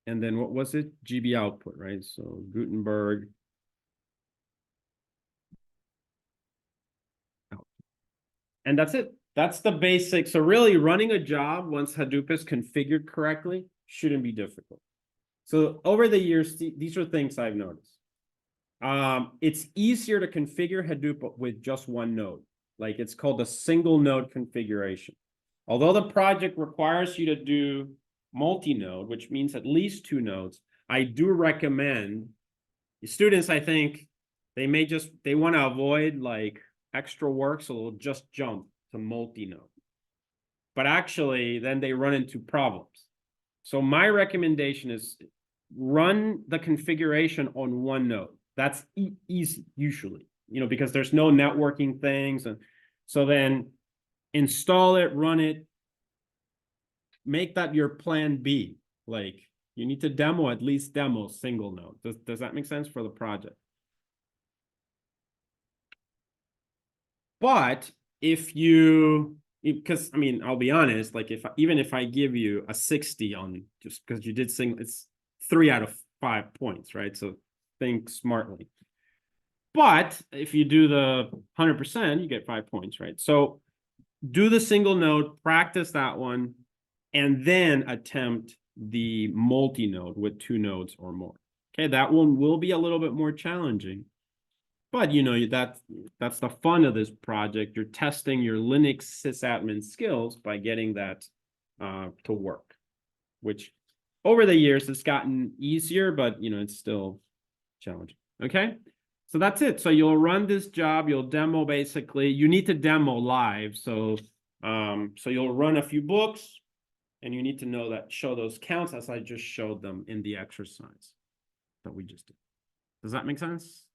and then what was it? GB output, right? So Gutenberg. And that's it. That's the basic. So really running a job once Hadoop is configured correctly shouldn't be difficult. So over the years, these are things I've noticed. It's easier to configure Hadoop with just one node. Like it's called a single node configuration. Although the project requires you to do multi-node, which means at least 2 nodes, I do recommend students, I think they want to avoid like extra work, so they'll just jump to multi-node. But actually, then they run into problems. So my recommendation is run the configuration on one node. That's easy, usually, because there's no networking things. And so then install it, run it, make that your plan B. Like you need to at least demo single node. Does that make sense for the project? But because I mean, I'll be honest, like even if I give you a 60 on just because you did single, it's 3 out of 5 points, right? So think smartly. But if you do the 100%, you get 5 points, right? So do the single node, practice that one, and then attempt the multi-node with 2 nodes or more. Okay, that one will be a little bit more challenging. But you know, that's the fun of this project. You're testing your Linux sysadmin skills by getting that to work, which over the years it's gotten easier, but you know, it's still challenging. Okay, so that's it. So you'll run this job, you'll demo basically. You need to demo live, so you'll run a few books, and you need to know that, show those counts as I just showed them in the exercise that we just did. Does that make sense?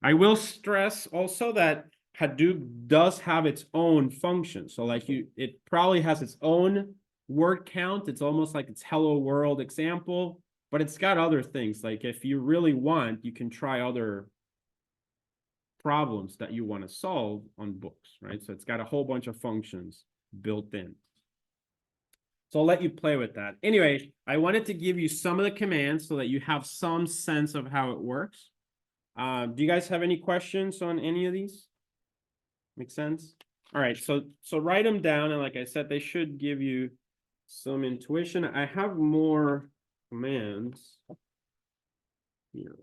I will stress also that Hadoop does have its own function. So like it probably has its own word count. It's almost like its hello world example, but it's got other things. Like if you really want, you can try other problems that you want to solve on books, right? So it's got a whole bunch of functions built in. So I'll let you play with that. Anyway, I wanted to give you some of the commands so that you have some sense of how it works. Do you guys have any questions on any of these? Make sense? All right, so write them down, and like I said, they should give you some intuition. I have more commands here.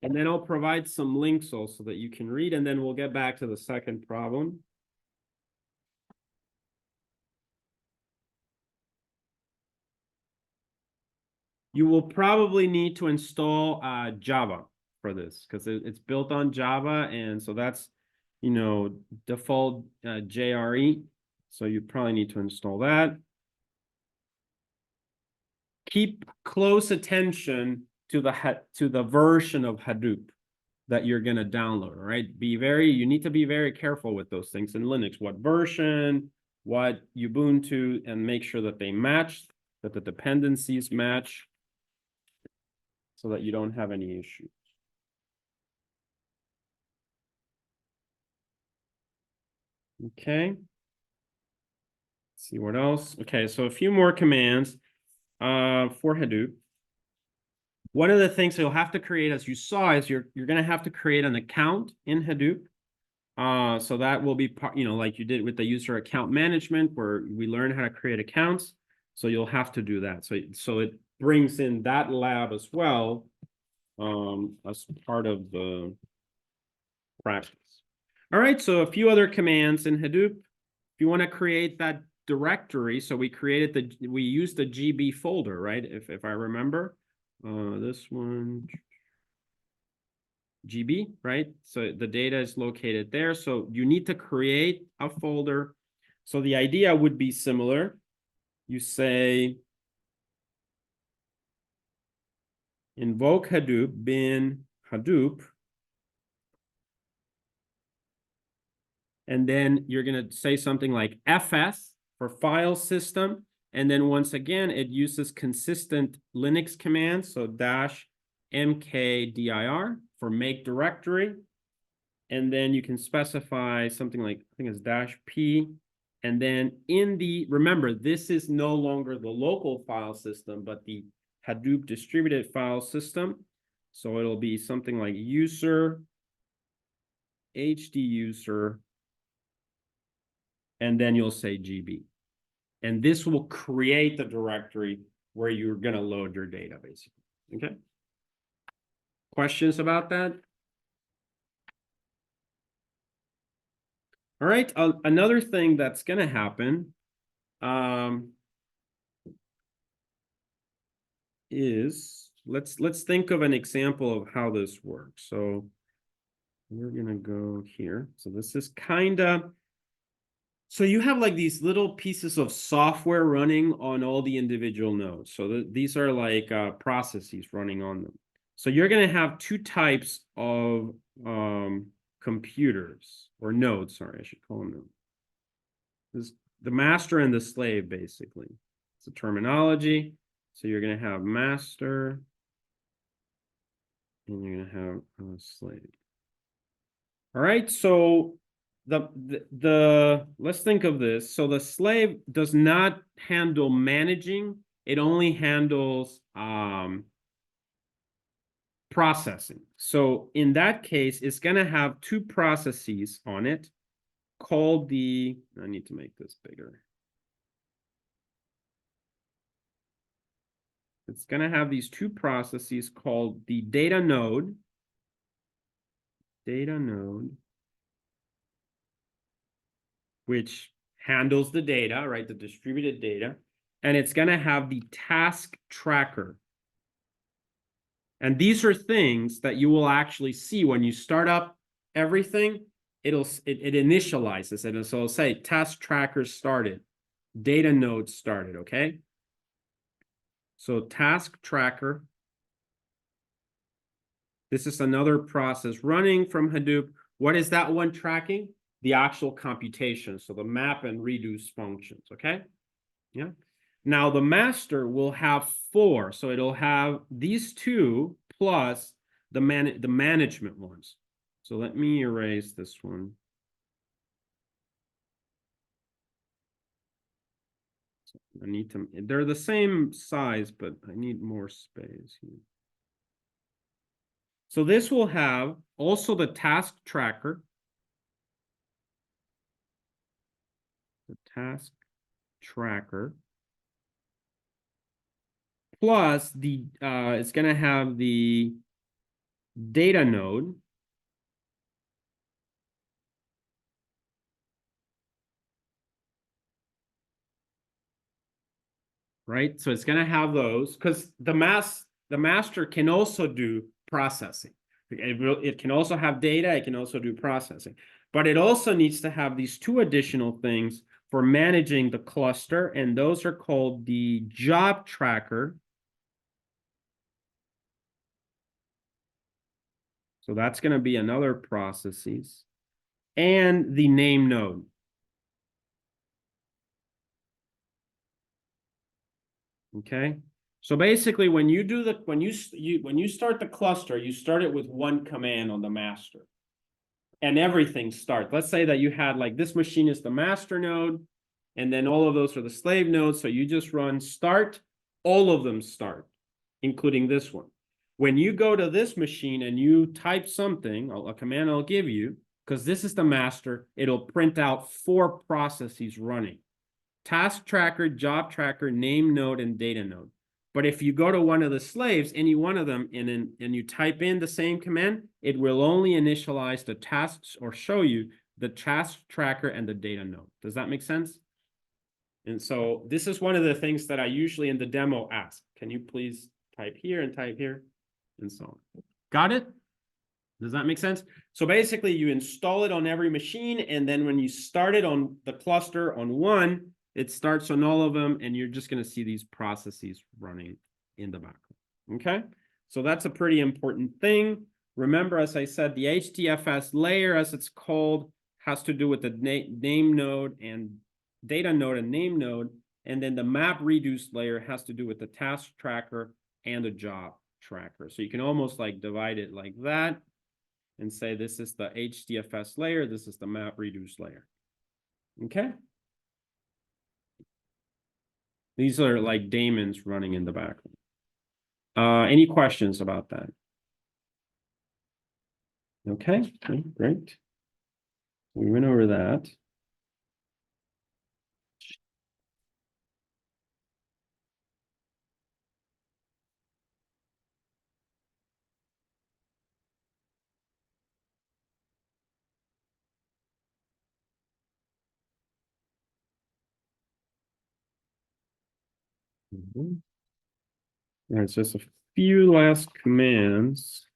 And then I'll provide some links also that you can read, and then we'll get back to the second problem. You will probably need to install Java for this because it's built on Java, and so that's, you know, default JRE. So you probably need to install that. Keep close attention to the version of Hadoop that you're going to download. All right, you need to be very careful with those things in Linux. What version, what Ubuntu, and make sure that they match, that the dependencies match, so that you don't have any issues. Okay. Let's see what else. Okay, so a few more commands for Hadoop. One of the things you'll have to create, as you saw, is you're going to have to create an account in Hadoop. So that will be part, you know, like you did with the user account management, where we learn how to create accounts. So you'll have to do that. So it brings in that lab as well, as part of the practice. All right, so a few other commands in Hadoop. If you want to create that directory, so we used the GB folder, right? If I remember, this one, GB, right? So the data is located there. So you need to create a folder. So the idea would be similar. You say invoke Hadoop bin Hadoop, and then you're going to say something like fs for file system. And then once again, it uses consistent Linux commands. So -mkdir for make directory. And then you can specify something like, I think it's -p. And then remember, this is no longer the local file system, but the Hadoop distributed file system. So it'll be something like user, HD user, and then you'll say GB. And this will create the directory where you're going to load your data, basically. Okay. Questions about that? All right. Another thing that's going to happen is let's think of an example of how this works. So we're going to go here. So this is kind of, so you have like these little pieces of software running on all the individual nodes. So these are like processes running on them. So you're going to have two types of computers, or nodes, sorry, I should call them nodes. This is the master and the slave, basically. It's a terminology. So you're going to have master, and you're going to have a slave. All right, so let's think of this. So the slave does not handle managing. It only handles processing. So in that case, it's going to have two processes on it called I need to make this bigger. it's going to have these two processes called the data node, which handles the data, right? The distributed data. And it's going to have the task tracker. And these are things that you will actually see when you start up everything. It initializes it. And so it'll say task tracker started, data node started, okay? So task tracker. This is another process running from Hadoop. What is that one tracking? The actual computation. So the map and reduce functions, okay? Yeah. Now the master will have 4. So it'll have these 2 plus the management ones. So let me erase this one. So I need to, they're the same size, but I need more space here. So this will have also the task tracker. The task tracker. Plus the it's going to have the data node. Right? So it's going to have those because the master can also do processing. It can also have data. It can also do processing. But it also needs to have these 2 additional things for managing the cluster. And those are called the job tracker. So that's going to be another processes. And the name node. Okay. So basically, when you do when you start the cluster, you start it with one command on the master, and everything starts. Let's say that you had like this machine is the master node, and then all of those are the slave nodes. So you just run start, all of them start, including this one. When you go to this machine and you type something, a command I'll give you, because this is the master, it'll print out 4 processes running. Task tracker, job tracker, name node, and data node. But if you go to one of the slaves, any one of them, and you type in the same command, it will only initialize the tasks or show you the task tracker and the data node. Does that make sense? And so this is one of the things that I usually in the demo ask. Can you please type here and type here? And so on. Got it? Does that make sense? So basically you install it on every machine, and then when you start it on the cluster on one, it starts on all of them, and you're just going to see these processes running in the background. Okay? So that's a pretty important thing. Remember, as I said, the HDFS layer, as it's called, has to do with the name node and data node and name node. And then the MapReduce layer has to do with the task tracker and the job tracker. So you can almost like divide it like that and say this is the HDFS layer, this is the MapReduce layer. Okay? These are like daemons running in the background. Any questions about that? Okay, great. We went over that. There's just a few last commands.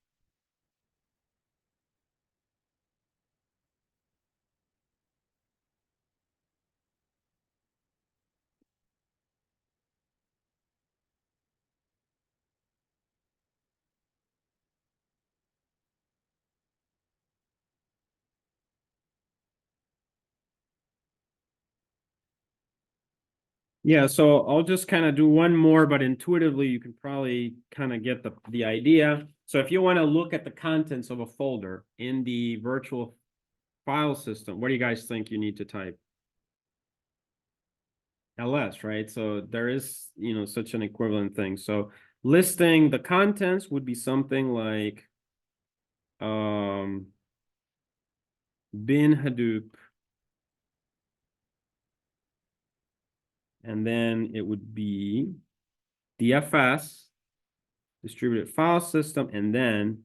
Yeah, so I'll just kind of do one more, but intuitively you can probably kind of get the idea. So if you want to look at the contents of a folder in the virtual file system, what do you guys think you need to type? LS, right? So there is, such an equivalent thing. So listing the contents would be something like bin Hadoop. And then it would be DFS, distributed file system, and then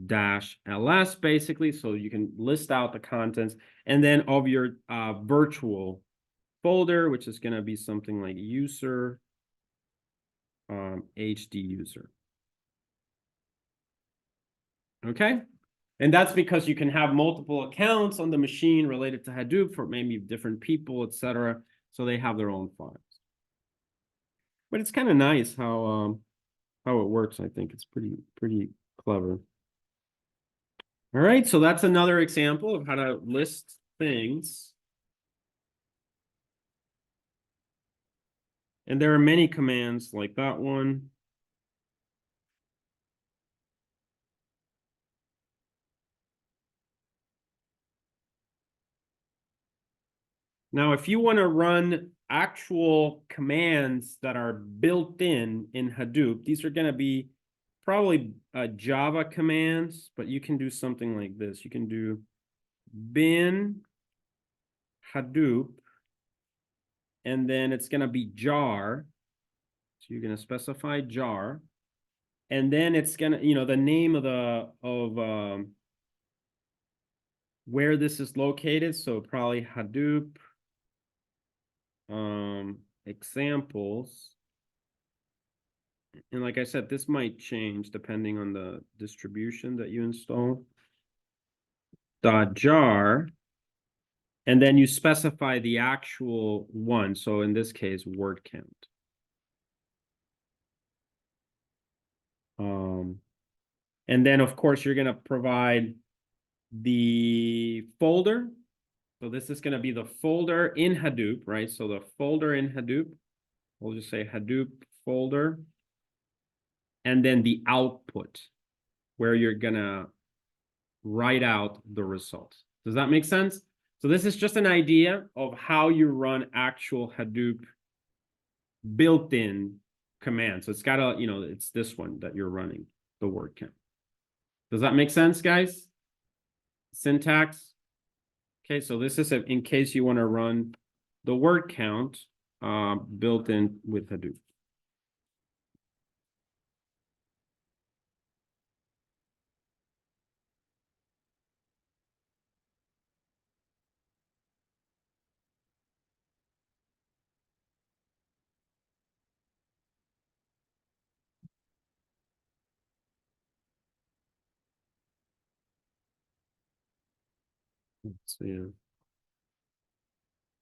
-ls basically, so you can list out the contents, and then of your virtual folder, which is going to be something like user Ph.D. user. Okay, and that's because you can have multiple accounts on the machine related to Hadoop for maybe different people, etc. So they have their own files. But it's kind of nice how it works. I think it's pretty clever. All right, so that's another example of how to list things. And there are many commands like that one. Now, if you want to run actual commands that are built in Hadoop, these are going to be probably Java commands, but you can do something like this. You can do bin Hadoop, and then it's going to be jar. So you're going to specify jar, and then it's going to, the name of where this is located. So probably Hadoop examples. And like I said, this might change depending on the distribution that you install. .jar, and then you specify the actual one. So in this case, word count. And then of course you're going to provide the folder. So this is going to be the folder in Hadoop, right? So the folder in Hadoop, we'll just say Hadoop folder. And then the output where you're going to write out the results. Does that make sense? So this is just an idea of how you run actual Hadoop built-in commands. So it's got a, it's this one that you're running, the word count. Does that make sense, guys? Syntax. Okay, so this is in case you want to run the word count built in with Hadoop. So yeah.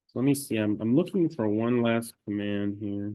So let me see. I'm looking for one last command here.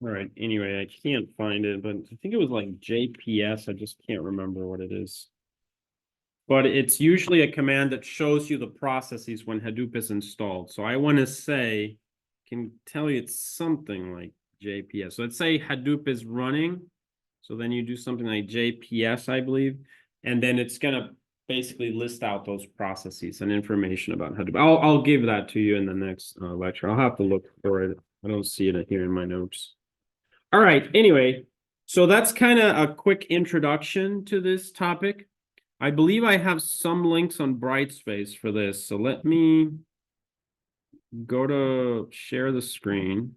All right. Anyway, I can't find it, but I think it was like JPS. I just can't remember what it is. But it's usually a command that shows you the processes when Hadoop is installed. So I want to say, can tell you it's something like JPS. So let's say Hadoop is running. So then you do something like JPS, I believe. And then it's going to basically list out those processes and information about Hadoop. I'll give that to you in the next lecture. I'll have to look for it. I don't see it here in my notes. All right. Anyway, so that's kind of a quick introduction to this topic. I believe I have some links on Brightspace for this. So let me go to share the screen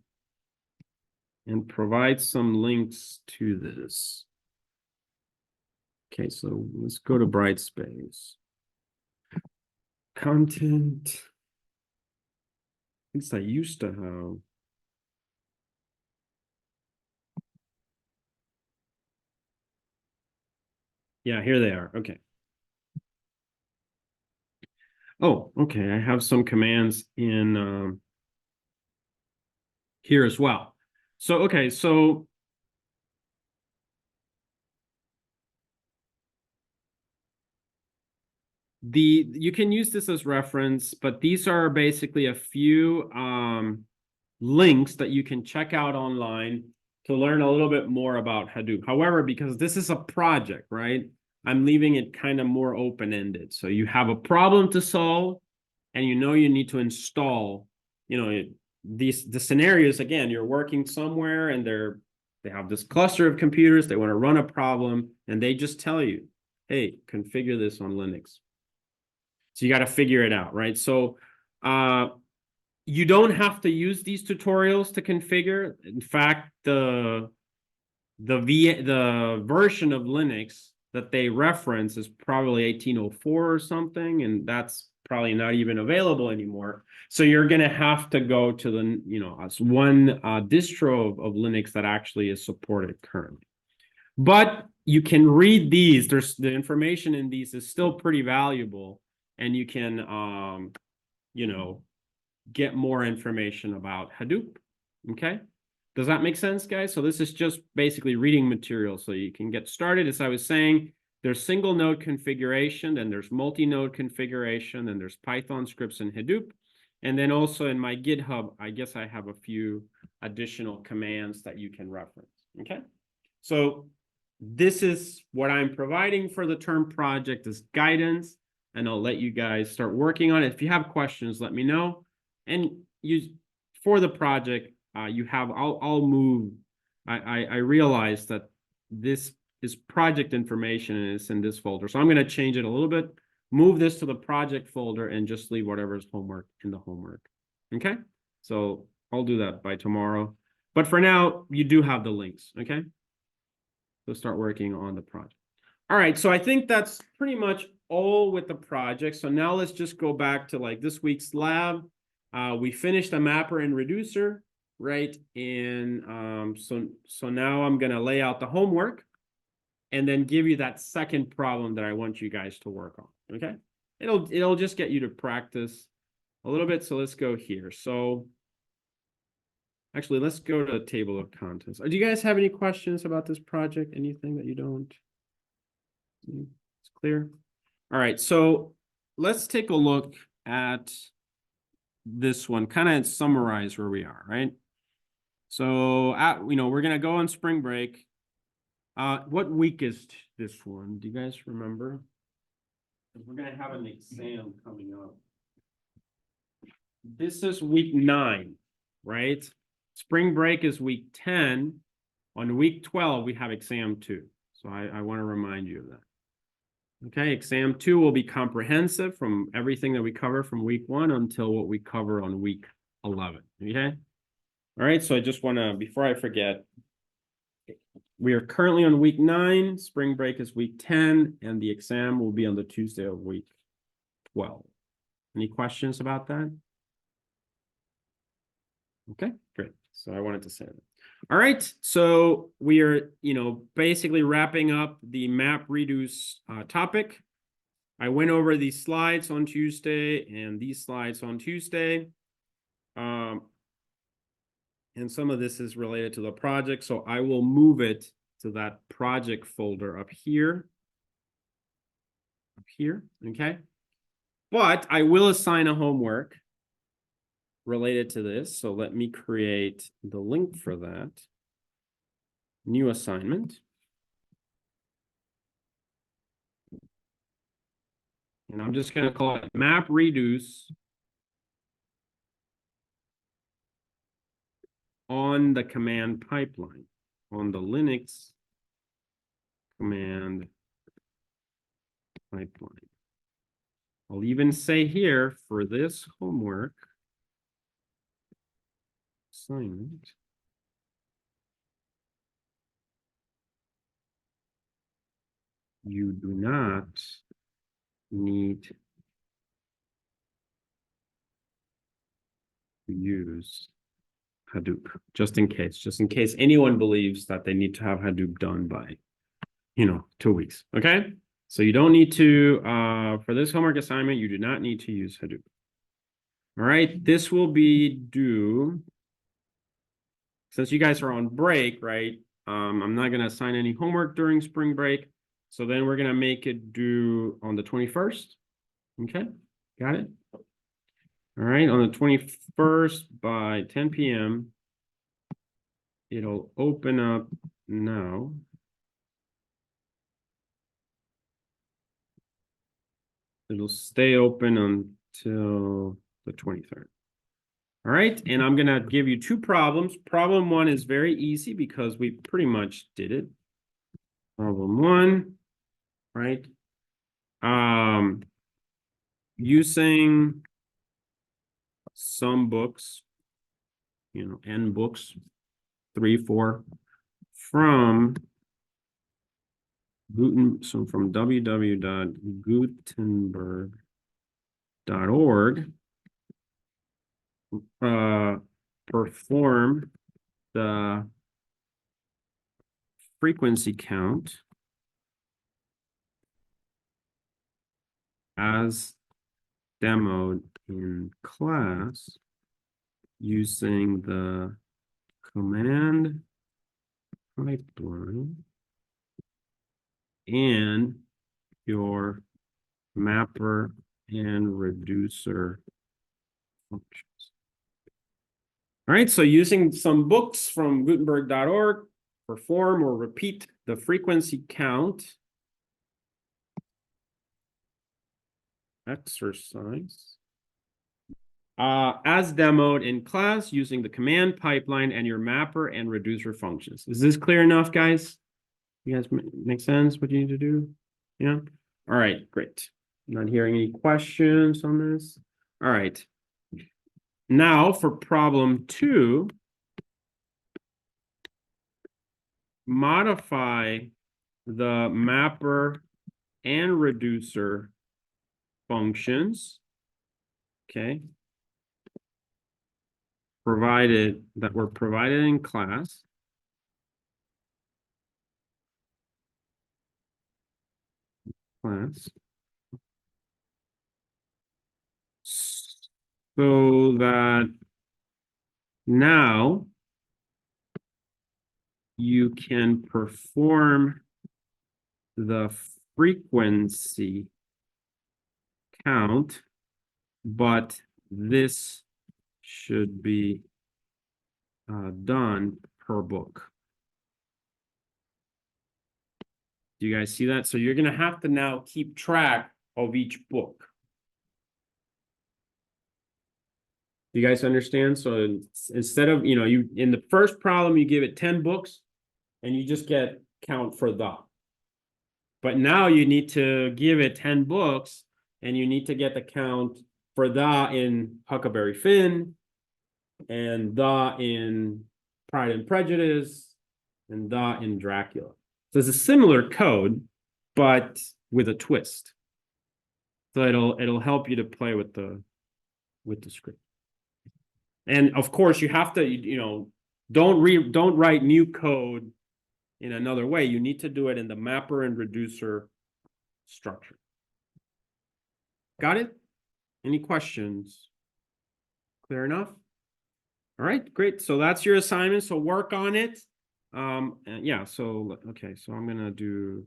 and provide some links to this. Okay, so let's go to Brightspace. Content. least I used to have. Yeah, here they are. Okay. Oh, okay. I have some commands in here as well. So, okay, so you can use this as reference, but these are basically a few links that you can check out online to learn a little bit more about Hadoop. However, because this is a project, right? I'm leaving it kind of more open-ended. So you have a problem to solve, and you know you need to install, you know, the scenarios. Again, you're working somewhere and they have this cluster of computers, they want to run a problem, and they just tell you, hey, configure this on Linux. So you got to figure it out, right? So you don't have to use these tutorials to configure. In fact, the version of Linux that they reference is probably 1804 or something, and that's probably not even available anymore. So you're going to have to go to the, you know, as one distro of Linux that actually is supported currently. But you can read these. There's the information in these is still pretty valuable, and you can, you know, get more information about Hadoop. Okay. Does that make sense, guys? So this is just basically reading material so you can get started. As I was saying, there's single node configuration, then there's multi-node configuration, and there's Python scripts in Hadoop. And then also in my GitHub, I guess I have a few additional commands that you can reference. Okay. So this is what I'm providing for the term project as guidance, and I'll let you guys start working on it. If you have questions, let me know. And you, for the project, you have, I'll move. I realize that this is project information and it's in this folder. So I'm going to change it a little bit, move this to the project folder, and just leave whatever's homework in the homework. Okay. So I'll do that by tomorrow. But for now, you do have the links. Okay. So start working on the project. All right. So I think that's pretty much all with the project. So now let's just go back to like this week's lab. We finished a mapper and reducer, right? And so now I'm going to lay out the homework and then give you that second problem that I want you guys to work on. Okay. It'll just get you to practice a little bit. So let's go here. So actually, let's go to the table of contents. Do you guys have any questions about this project? Anything that you don't? It's clear. All right. So let's take a look at this one, kind of summarize where we are, right? So, you know, we're going to go on spring break. What week is this one? Do you guys remember? We're going to have an exam coming up. This is week 9, right? Spring break is week 10. On week 12, we have exam 2. So I want to remind you of that. Okay, exam 2 will be comprehensive from everything that we cover from week 1 until what we cover on week 11. Okay. All right. So I just want to, before I forget, we are currently on week 9. Spring break is week 10, and the exam will be on the Tuesday of week 12. Any questions about that? Okay, great. So I wanted to say that. All right, so we are, you know, basically wrapping up the MapReduce topic. I went over these slides on Tuesday and these slides on Tuesday. And some of this is related to the project, so I will move it to that project folder up here. Okay? But I will assign a homework related to this, so let me create the link for that. New assignment. And I'm just going to call it MapReduce on the command pipeline, on the Linux command pipeline. I'll even say here for this homework assignment, you do not need use Hadoop, just in case anyone believes that they need to have Hadoop done by, 2 weeks. Okay. So you don't need to, for this homework assignment, you do not need to use Hadoop. All right. This will be due, since you guys are on break, right? I'm not going to assign any homework during spring break. So then we're going to make it due on the 21st. Okay. Got it? All right. On the 21st by 10 p.m. It'll open up now. It'll stay open until the 23rd. All right, and I'm gonna give you 2 problems. Problem 1 is very easy because we pretty much did it. Problem 1, right? Using some books, N books, 3, 4, from from www.gutenberg.org, perform the frequency count as demoed in class using the command pipeline and your mapper and reducer functions. All right, so using some books from Gutenberg.org, perform or repeat the frequency count exercise as demoed in class using the command pipeline and your mapper and reducer functions. Is this clear enough, guys? You guys make sense what you need to do? Yeah? All right, great. Not hearing any questions on this. All right. Now for problem 2, modify the mapper and reducer functions, okay, that were provided in class. So that now you can perform the frequency count, but this should be done per book. Do you guys see that? So you're going to have to now keep track of each book. Do you guys understand? So instead of, you in the first problem, you give it 10 books and you just get count for the. But now you need to give it 10 books and you need to get the count for the in Huckleberry Finn and the in Pride and Prejudice and the in Dracula. So it's a similar code, but with a twist. So it'll help you to play with the script. And of course, you have to, don't write new code in another way. You need to do it in the mapper and reducer structure. Got it? Any questions? Clear enough? All right, great. So that's your assignment. So work on it. And yeah, so, okay, so I'm going to do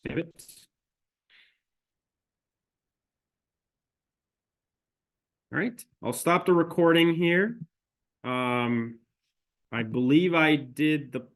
save it. All right, I'll stop the recording here. I believe I did the